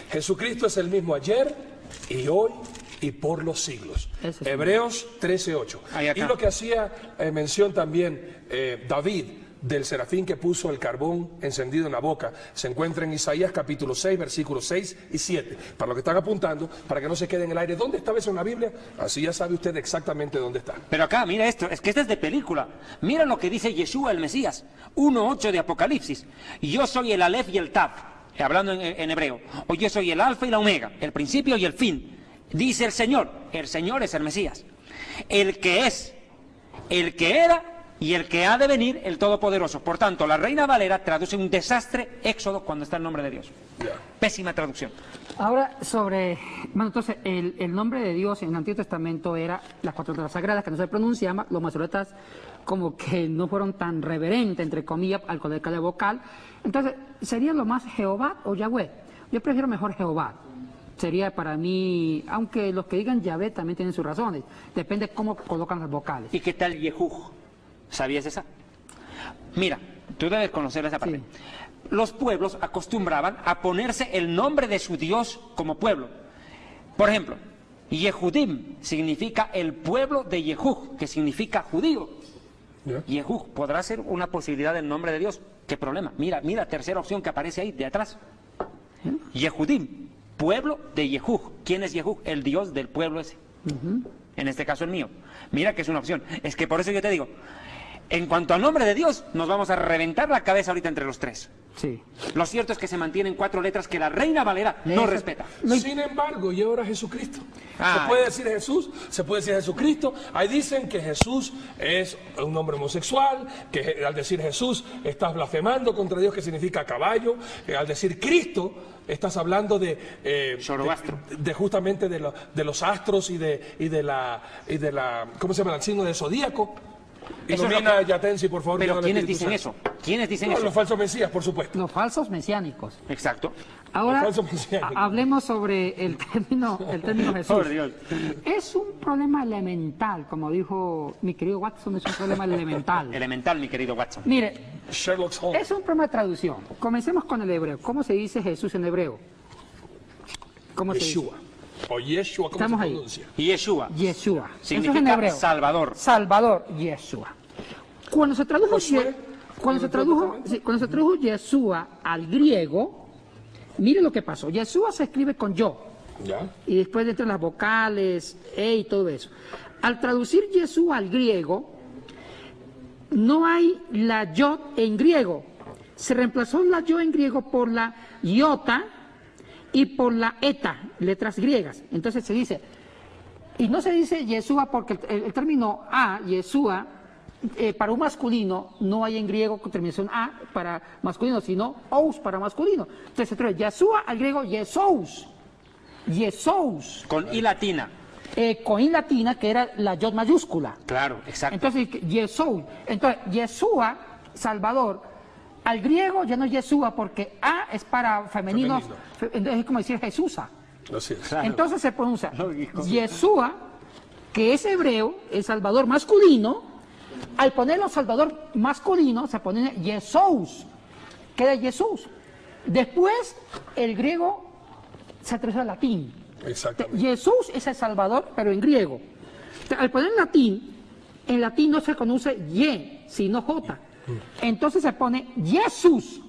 Jesucristo es el mismo ayer y hoy y por los siglos. Hebreos 13, 8. Y lo que hacía mención también David del serafín que puso el carbón encendido en la boca se encuentra en Isaías capítulo 6, versículos 6 y 7. Para los que están apuntando, para que no se quede en el aire, ¿dónde estaba eso en la Biblia? Así ya sabe usted exactamente dónde está. Pero acá, mira esto, es que este es de película. Mira lo que dice Yeshua el Mesías, 1:8 de Apocalipsis. Yo soy el Aleph y el Tav, hablando en hebreo. O yo soy el Alfa y la Omega, el principio y el fin. Dice el Señor es el Mesías. El que es, el que era y el que ha de venir, el Todopoderoso. Por tanto, la Reina Valera traduce un desastre, Éxodo, cuando está el nombre de Dios. Pésima traducción. Ahora, bueno, entonces, el nombre de Dios en el Antiguo Testamento era las 4 letras sagradas, que no se pronunciaban, los masoretas como que no fueron tan reverentes, entre comillas, al colocar la vocal. Entonces, ¿sería lo más Jehová o Yahweh? Yo prefiero mejor Jehová. Sería para mí, aunque los que digan Yahvé también tienen sus razones, depende cómo colocan las vocales. ¿Y qué tal Yehuj? ¿Sabías esa? Mira, tú debes conocer esa parte. Sí. Los pueblos acostumbraban a ponerse el nombre de su Dios como pueblo. Por ejemplo, Yehudim significa el pueblo de Yehuj, que significa judío. Yehuj podrá ser una posibilidad del nombre de Dios. ¿Qué problema? Mira, tercera opción que aparece ahí, de atrás. Yehudim, pueblo de Yehuj. ¿Quién es Yehuj? El Dios del pueblo ese. En este caso el mío. Mira que es una opción. Es que por eso yo te digo, en cuanto al nombre de Dios, nos vamos a reventar la cabeza ahorita entre los tres. Sí. Lo cierto es que se mantienen 4 letras que la Reina Valera no respeta. Sin embargo, y ahora Jesucristo. Ay. Se puede decir Jesús, se puede decir Jesucristo. Ahí dicen que Jesús es un hombre homosexual, que al decir Jesús estás blasfemando contra Dios, que significa caballo. Al decir Cristo estás hablando de Zoroastro. de justamente de los astros y de la ¿cómo se llama? El signo del zodíaco. Eso Ilumina es lo Yatensi, por favor. Pero Dios, ¿quiénes Espíritu dicen Santo. eso? ¿Quiénes dicen No, eso? los falsos mesías, por supuesto. Los falsos mesiánicos. Exacto. Ahora, Los falsos mesiánicos. hablemos sobre el término Jesús. Por Dios. Es un problema elemental, como dijo mi querido Watson, es un problema elemental. Elemental, mi querido Watson. Mire, Sherlock Holmes. es un problema de traducción. Comencemos con el hebreo. ¿Cómo se dice Jesús en hebreo? ¿Cómo se dice? Yeshua. O Yeshua, ¿cómo Estamos se ahí. pronuncia? Yeshua. Yeshua. Eso es en Significa hebreo. Salvador. Salvador, Yeshua. Cuando se tradujo, Josué, cuando se tradujo Yeshua al griego, mire lo que pasó. Yeshua se escribe con yo. ¿Ya? Y después entre las vocales, y todo eso. Al traducir Yeshua al griego, no hay la yod en griego. Se reemplazó la yod en griego por la iota y por la eta, letras griegas. Entonces se dice, y no se dice Yeshua porque el término a, Yeshua, para un masculino, no hay en griego con terminación a para masculino, sino ous para masculino. Entonces se trae Yeshua al griego Yesous. Yesous. Con I latina. Con I latina, que era la yod mayúscula. Claro, exacto. Entonces, Yesous. Entonces, Yeshua, Salvador, al griego ya no es Yeshua porque A es para femeninos. Entonces es como decir Jesusa. Así es. Claro. Entonces se pronuncia Lógico. Yeshua, que es hebreo, el Salvador masculino. Al ponerlo Salvador masculino, se pone Jesús, queda Jesús. Después, el griego se traduce al latín. Exactamente. Jesús es el Salvador, pero en griego. Al poner en latín no se conoce Y, sino J. Entonces se pone Jesús.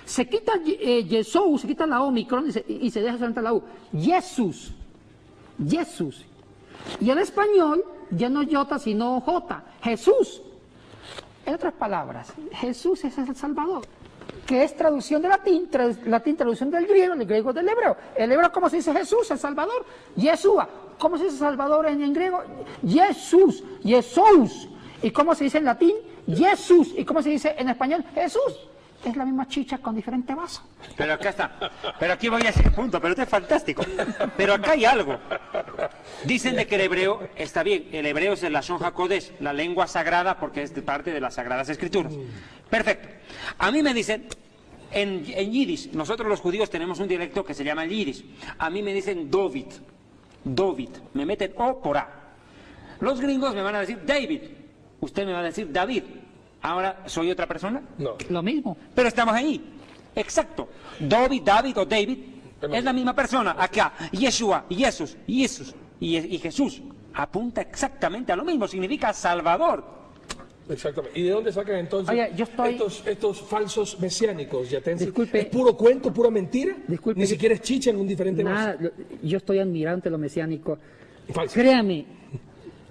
Se quita Jesús, se quita la omicron y se deja solamente la U. Jesús. Jesús. Y en español ya no es J, sino J. Jesús. En otras palabras, Jesús es el Salvador, que es traducción de latín, latín traducción del griego del hebreo. El hebreo, ¿cómo se dice Jesús, el Salvador? Yeshua. ¿Cómo se dice Salvador en griego? Jesús, Jesús. ¿Y cómo se dice en latín? Jesús. ¿Y cómo se dice en español? Jesús. Es la misma chicha con diferente vaso. Pero acá está. Pero aquí voy a ese punto, pero esto es fantástico. Pero acá hay algo. Dicen de que el hebreo está bien. El hebreo es el Lashon HaKodesh, la lengua sagrada, porque es parte de las Sagradas Escrituras. Perfecto. A mí me dicen, en Yiddish, nosotros los judíos tenemos un dialecto que se llama el Yiddish. A mí me dicen David. David. Me meten O por A. Los gringos me van a decir David. Usted me va a decir David. Ahora, ¿soy otra persona? No. Lo mismo. Pero estamos ahí. Exacto. David o David es la misma persona. Acá, Yeshua, Jesús y Jesús apunta exactamente a lo mismo. Significa Salvador. Exactamente. ¿Y de dónde sacan entonces Oye, yo estoy- estos falsos mesiánicos, Yatensi? Disculpe. ¿Es puro cuento, pura mentira? Disculpe, Ni siquiera es chicha en un diferente Nada, yo estoy admirante de lo mesiánico. Falso. Créame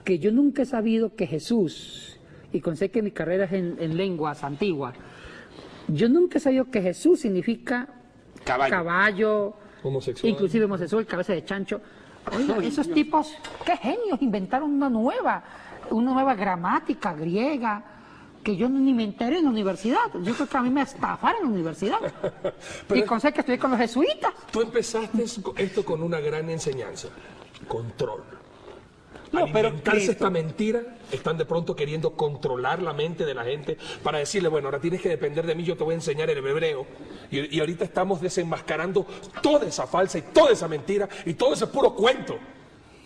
que yo nunca he sabido que Jesús, y sé que mi carrera es en lenguas antiguas, yo nunca he sabido que Jesús significa caballo, Homosexual. inclusive homosexual, cabeza de chancho. Oiga, esos tipos, qué genios, inventaron una nueva gramática griega que yo ni me enteré en la universidad. Yo creo que a mí me estafaron en la universidad. Y sé que estudié con los jesuitas. Tú empezaste esto con una gran enseñanza, control. No, Al pero inventarse Cristo- esta mentira, están de pronto queriendo controlar la mente de la gente para decirle, bueno, ahora tienes que depender de mí, yo te voy a enseñar el hebreo. Y ahorita estamos desenmascarando toda esa falsa y toda esa mentira y todo ese puro cuento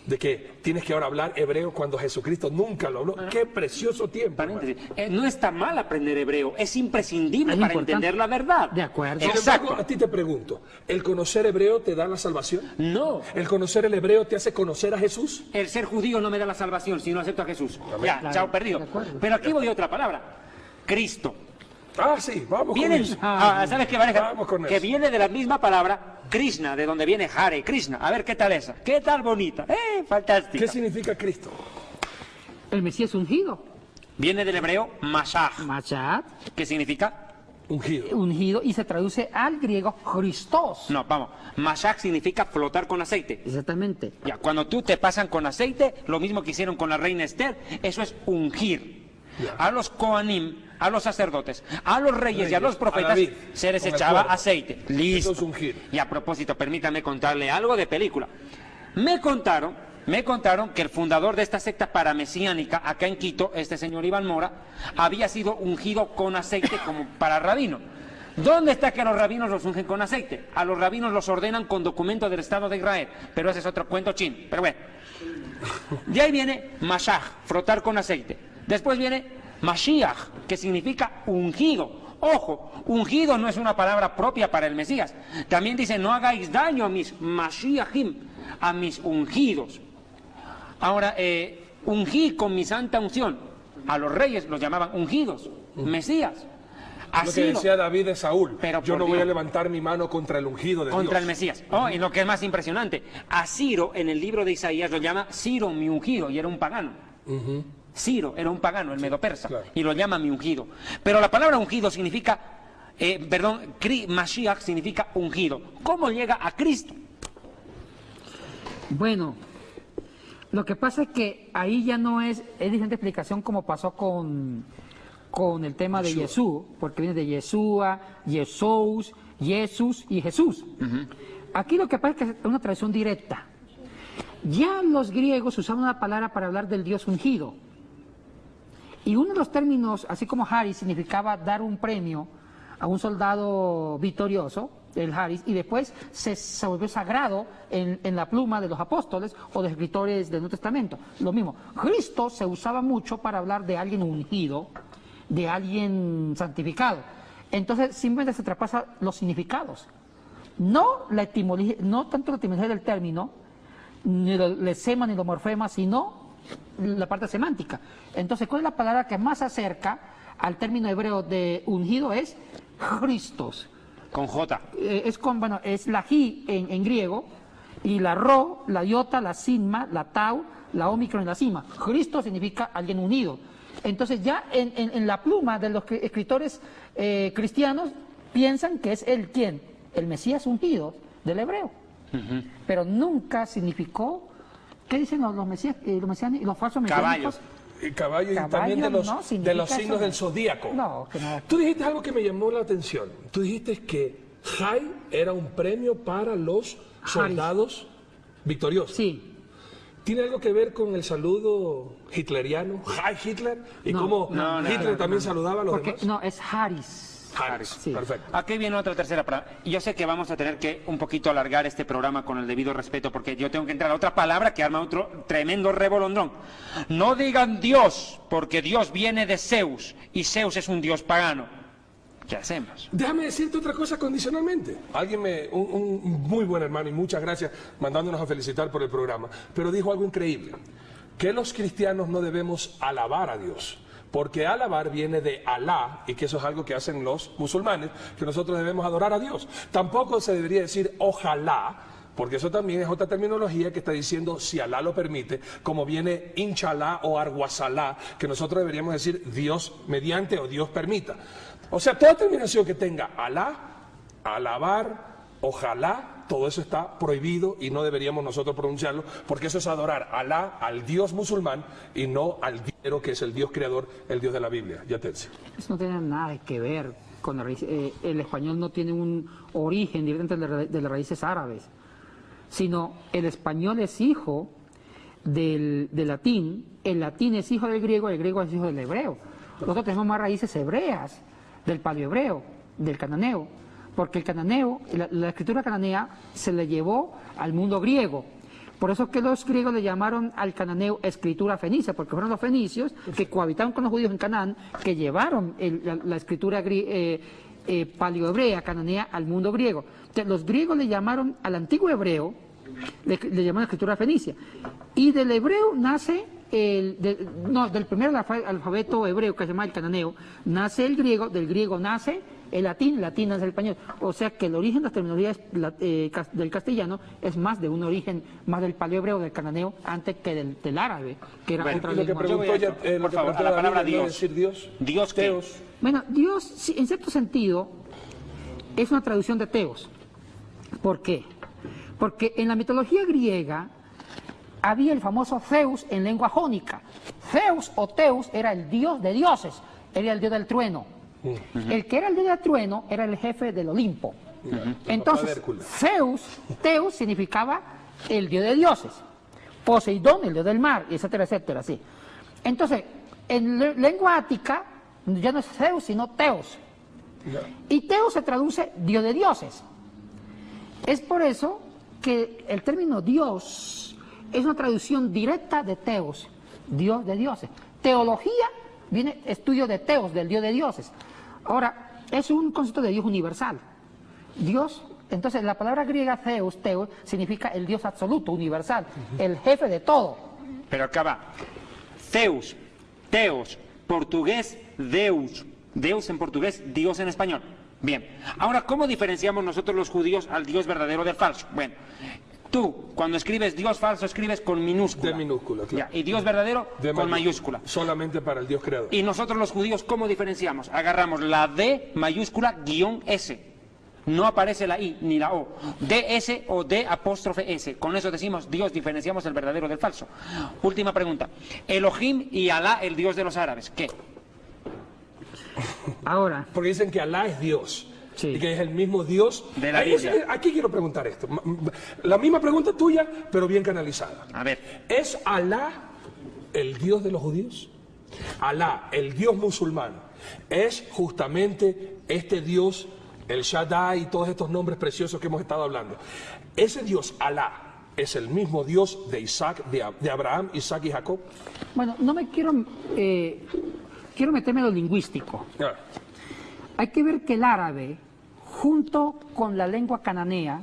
de que tienes que ahora hablar hebreo cuando Jesucristo nunca lo habló. ¡Qué precioso tiempo! Paréntesis. No está mal aprender hebreo, es imprescindible Es para importante. entender la verdad. De acuerdo. Sin Exacto. embargo, a ti te pregunto, ¿el conocer hebreo te da la salvación? No, ¿El conocer el hebreo te hace conocer a Jesús? el ser judío no me da la salvación si no acepto a Jesús. Ya, Claro, chao, perdido. de acuerdo. Pero aquí voy a otra palabra. Cristo. Ah, sí, vamos Vienen, con eso. ¿sabes qué, Vanessa? Vamos con Que eso. viene de la misma palabra Krishna, de donde viene Hare Krishna. A ver, ¿qué tal esa? ¿Qué tal bonita? Fantástica. ¿Qué significa Cristo? El Mesías ungido, Viene del hebreo Mashiach, Machat, que significa... Ungido. ungido, y se traduce al griego Christos. No, vamos. Mashiach significa flotar con aceite. Exactamente. Ya, cuando tú te pasan con aceite, lo mismo que hicieron con la reina Esther, eso es ungir. A los Kohanim, a los sacerdotes, a los reyes y a los a profetas David, se les con el echaba cuerno. aceite. Listo. Eso es ungir. Y a propósito, permítame contarle algo de película. Me contaron que el fundador de esta secta paramesiánica acá en Quito, este señor Iván Mora, había sido ungido con aceite como para rabino. ¿Dónde está que a los rabinos los ungen con aceite? A los rabinos los ordenan con documento del Estado de Israel, pero ese es otro cuento chin. Pero bueno, de ahí viene Mashiach, frotar con aceite. Después viene Mashiach, que significa ungido. Ojo, ungido no es una palabra propia para el Mesías. También dice, no hagáis daño a mis Mashiachim, a mis ungidos. Ahora, ungí con mi santa unción. A los reyes los llamaban ungidos, Mesías. Lo que Así decía David de Saúl, Pero yo por no voy a Dios. levantar mi mano contra el ungido de contra Dios. el Mesías. Oh, y lo que es más impresionante, a Ciro en el libro de Isaías lo llama Ciro mi ungido, y era un pagano. Ciro era un pagano, el medo-persa, claro. y lo llama mi ungido. Pero la palabra ungido significa, Mashiach significa ungido. ¿Cómo llega a Cristo? Bueno, lo que pasa es que ahí ya no es diferente explicación como pasó con el tema de Jesús, porque viene de Yeshua, Jesús, Jesús y Jesús. Aquí lo que pasa es que es una traducción directa. Ya los griegos usaban una palabra para hablar del Dios ungido. Y uno de los términos, así como Haris, significaba dar un premio a un soldado victorioso, el Haris, y después se volvió sagrado en la pluma de los apóstoles o de escritores del Nuevo Testamento. Lo mismo, Cristo se usaba mucho para hablar de alguien ungido, de alguien santificado. Entonces simplemente se traspasa los significados. No la etimología, no tanto la etimología del término, ni el lesema ni el morfema, sino la parte semántica. Entonces, ¿cuál es la palabra que más se acerca al término hebreo de ungido? Es Christos. Con J. Es la ji en griego, y la ro, la iota, la sigma, la tau, la omicron y la sigma. Cristo significa alguien unido. Entonces ya en la pluma de los escritores cristianos piensan que es el quién, el Mesías ungido del hebreo. Pero nunca significó, ¿qué dicen los mesías, los mesiánicos y los falsos mesiánicos? Y caballo, y Caballo también de no los significa signos eso. del zodíaco. No, que no. Tú dijiste algo que me llamó la atención. Tú dijiste que Jai era un premio para los soldados victoriosos. Sí. ¿Tiene algo que ver con el saludo hitleriano, Heil Hitler? ¿Y No, cómo no, Hitler también saludaba a los Porque demás? no, es Haris. Haris, Sí. perfecto. Aquí viene otra tercera palabra. Yo sé que vamos a tener que un poquito alargar este programa con el debido respeto, porque yo tengo que entrar a otra palabra que arma otro tremendo revolondrón. No digan Dios, porque Dios viene de Zeus, y Zeus es un dios pagano. ¿Qué hacemos? Déjame decirte otra cosa condicionalmente. Un muy buen hermano, y muchas gracias, mandándonos a felicitar por el programa, pero dijo algo increíble, que los cristianos no debemos alabar a Dios, Porque alabar viene de Alá, y que eso es algo que hacen los musulmanes, que nosotros debemos adorar a Dios. Tampoco se debería decir ojalá, porque eso también es otra terminología que está diciendo si Alá lo permite, como viene Inshallah o Arwasalá, que nosotros deberíamos decir Dios mediante o Dios permita. O sea, toda terminación que tenga Alá, alabar, ojalá, todo eso está prohibido y no deberíamos nosotros pronunciarlo, porque eso es adorar a Alá, al Dios musulmán, y no al dinero, que es el Dios creador, el Dios de la Biblia. Yatensi. Eso no tiene nada que ver con la raíz. El español no tiene un origen directamente de las raíces árabes, sino el español es hijo del latín, el latín es hijo del griego, el griego es hijo del hebreo. Nosotros tenemos más raíces hebreas, del paleohebreo, del cananeo, porque el cananeo, la escritura cananea se le llevó al mundo griego. Por eso es que los griegos le llamaron al cananeo escritura fenicia, porque fueron los fenicios que cohabitaron con los judíos en Canaán, que llevaron la escritura paleohebrea, cananea, al mundo griego. Entonces, los griegos le llamaron al antiguo hebreo, le llamaron escritura fenicia. Y del hebreo nace, del primer alfabeto hebreo, que se llama el cananeo, nace el griego, del griego nace el latín nace el español. O sea que el origen de las terminologías del castellano es más de un origen, más del paleohebreo, del cananeo, antes que del árabe, que era otra lengua. Por favor, a la palabra Dios. Decir Dios. ¿Dios qué? Teos. Bueno, Dios, sí, en cierto sentido, es una traducción de teos. ¿Por qué? Porque en la mitología griega había el famoso Zeus en lengua jónica. Zeus o Teus era el dios de dioses, era el dios del trueno. El que era el dios del trueno era el jefe del Olimpo. Entonces, Teus significaba el dios de dioses. Poseidón, el dios del mar, etcétera, etcétera, así. Entonces, en lengua ática ya no es Zeus, sino Teos. Y Teos se traduce dios de dioses. Es por eso que el término Dios es una traducción directa de Teos, Dios de dioses. Teología viene estudio de Teos, del Dios de dioses. Ahora, es un concepto de Dios universal. Dios, entonces la palabra griega Zeus, Teos, significa el Dios absoluto, universal, el jefe de todo. Pero acá va. Zeus, Teos, portugués, Deus. Deus en portugués, Dios en español. Bien. Ahora, ¿cómo diferenciamos nosotros los judíos al Dios verdadero del falso? Bueno, tú, cuando escribes Dios falso, escribes con minúscula. De minúscula, claro. Ya, y Dios verdadero con mayúscula. Solamente para el Dios creador. Y nosotros los judíos, ¿cómo diferenciamos? Agarramos la D mayúscula guión S. No aparece la I ni la O. DS o D apóstrofe S. Con eso decimos Dios, diferenciamos el verdadero del falso. Última pregunta. Elohim y Alá, el Dios de los árabes. ¿Qué? Ahora. Porque dicen que Alá es Dios. Sí. Y que es el mismo Dios de la Biblia. Aquí quiero preguntar esto. La misma pregunta tuya, pero bien canalizada. A ver. ¿Es Alá el Dios de los judíos? Alá, el Dios musulmán, es justamente este Dios, el Shaddai y todos estos nombres preciosos que hemos estado hablando. Ese Dios, Alá, ¿es el mismo Dios de Isaac, de Abraham, Isaac y Jacob? Bueno, no me quiero meterme en lo lingüístico. Hay que ver que el árabe, junto con la lengua cananea,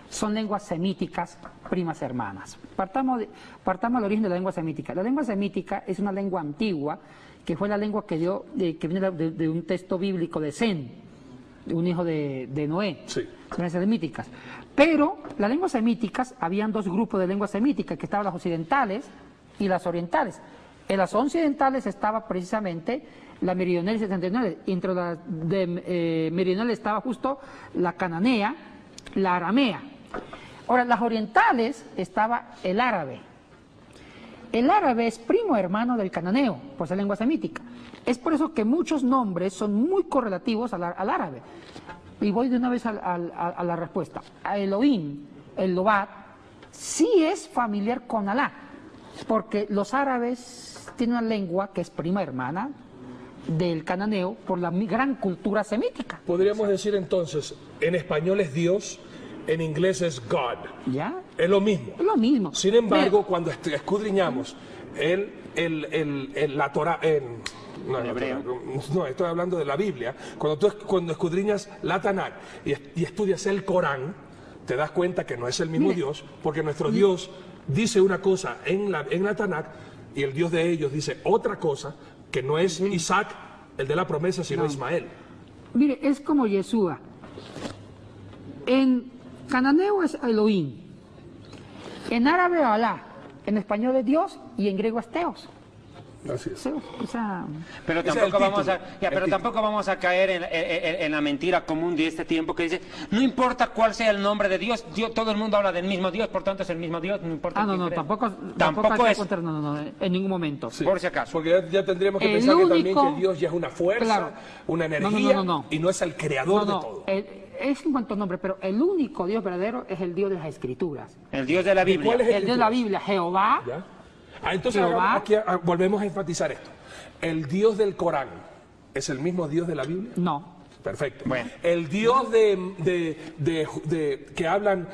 son lenguas semíticas primas hermanas. Partamos del origen de la lengua semítica. La lengua semítica es una lengua antigua, que fue la lengua que viene de un texto bíblico de Sem, un hijo de Noé. Sí. Son las semíticas. Pero las lenguas semíticas, habían dos grupos de lenguas semíticas, que estaban las occidentales y las orientales. En las occidentales estaba precisamente la meridional y septentrional. Entre las meridionales estaba justo la cananea, la aramea. Ahora, las orientales estaba el árabe. El árabe es primo hermano del cananeo, por ser lengua semítica. Es por eso que muchos nombres son muy correlativos al árabe. Y voy de una vez a la respuesta. A Elohim, el Lobat, sí es familiar con Alá, porque los árabes tienen una lengua que es prima hermana del cananeo por la gran cultura semítica. Podríamos decir entonces, en español es Dios, en inglés es God. ¿Ya? Es lo mismo. Es lo mismo. Sin embargo, cuando escudriñamos la Torah no, estoy hablando de la Biblia. Cuando escudriñas la Tanakh y estudias el Corán, te das cuenta que no es el mismo Dios, porque nuestro Dios dice una cosa en la Tanakh y el Dios de ellos dice otra cosa, que no es Isaac, el de la promesa, sino Ismael. Mire, es como Yeshua. En cananeo es Elohim, en árabe Alá, en español es Dios y en griego es Teos. Así es. O sea, Pero Ese es tampoco, el título, tampoco vamos a caer en la mentira común de este tiempo que dice, no importa cuál sea el nombre de Dios, todo el mundo habla del mismo Dios, por tanto es el mismo Dios, no importa quién crea. tampoco es, no, en ningún momento. Sí, por si acaso. Porque ya tendríamos que El pensar que también único- que Dios ya es una fuerza, Claro. una energía, No. y no es el creador de todo. Es en cuanto a nombre, pero el único Dios verdadero es el Dios de las Escrituras. El Dios de la ¿Y Biblia. cuál es El Dios de la Biblia, Jehová. ¿Ya? Entonces Jehová. aquí volvemos a enfatizar esto. ¿El Dios del Corán es el mismo Dios de la Biblia? No. Perfecto. Bueno. El Dios que hablan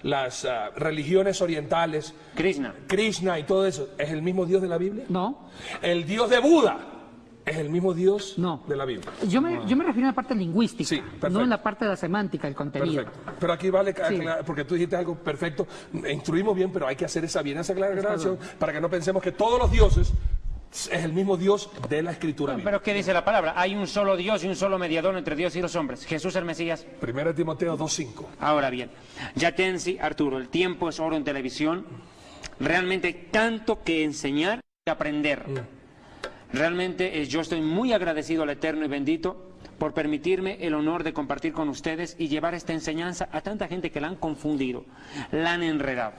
las religiones orientales, Krishna y todo eso, ¿es el mismo Dios de la Biblia? No. El Dios de Buda es el mismo Dios No. de la Biblia. Yo me refiero a la parte lingüística, Sí, perfecto. no en la parte de la semántica, el contenido. Perfecto. Pero aquí vale Sí. aclarar, porque tú dijiste algo perfecto, instruimos bien, pero hay que hacer esa aclaración para que no pensemos que todos los dioses es el mismo Dios de la Escritura bíblica. Pero ¿qué dice la palabra? Hay un solo Dios y un solo mediador entre Dios y los hombres, Jesús el Mesías. 1 Timoteo 2:5. Ahora bien, Yatensi, Arturo, el tiempo es oro en televisión. Realmente hay tanto que enseñar y aprender. Realmente yo estoy muy agradecido al Eterno y bendito por permitirme el honor de compartir con ustedes y llevar esta enseñanza a tanta gente que la han confundido, la han enredado.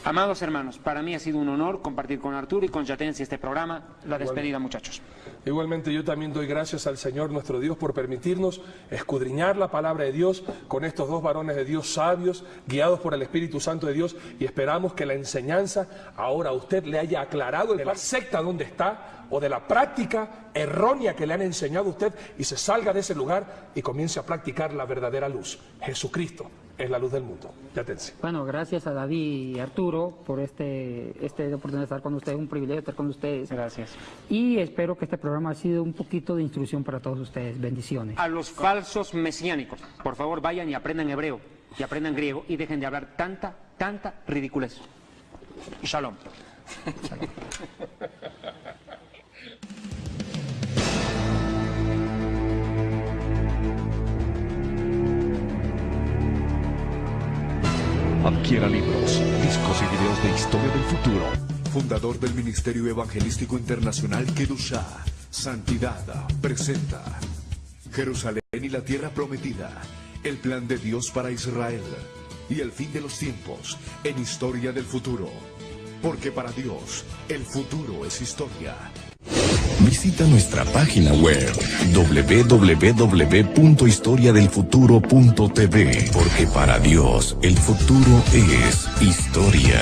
Amados hermanos, para mí ha sido un honor compartir con Arturo y con Yatensi este programa. La despedida, muchachos. Igualmente yo también doy gracias al Señor nuestro Dios por permitirnos escudriñar la palabra de Dios con estos dos varones de Dios sabios, guiados por el Espíritu Santo de Dios, y esperamos que la enseñanza ahora a usted le haya aclarado de la secta donde está o de la práctica errónea que le han enseñado a usted y se salga de ese lugar y comience a practicar la verdadera luz. Jesucristo es la luz del mundo. Yatensi. Bueno, gracias a David y Arturo por esta oportunidad de estar con ustedes, un privilegio estar con ustedes. Gracias. Y espero que este programa ha sido un poquito de instrucción para todos ustedes. Bendiciones. A los falsos mesiánicos, por favor vayan y aprendan hebreo y aprendan griego y dejen de hablar tanta ridiculez. Shalom. Adquiera libros, discos y videos de historia del futuro. Fundador del Ministerio Evangelístico Internacional Kedushá, Santidad, presenta Jerusalén y la Tierra Prometida, el plan de Dios para Israel y el fin de los tiempos en Historia del Futuro. Porque para Dios, el futuro es historia. Visita nuestra página web www.historiadelfuturo.tv, porque para Dios el futuro es historia.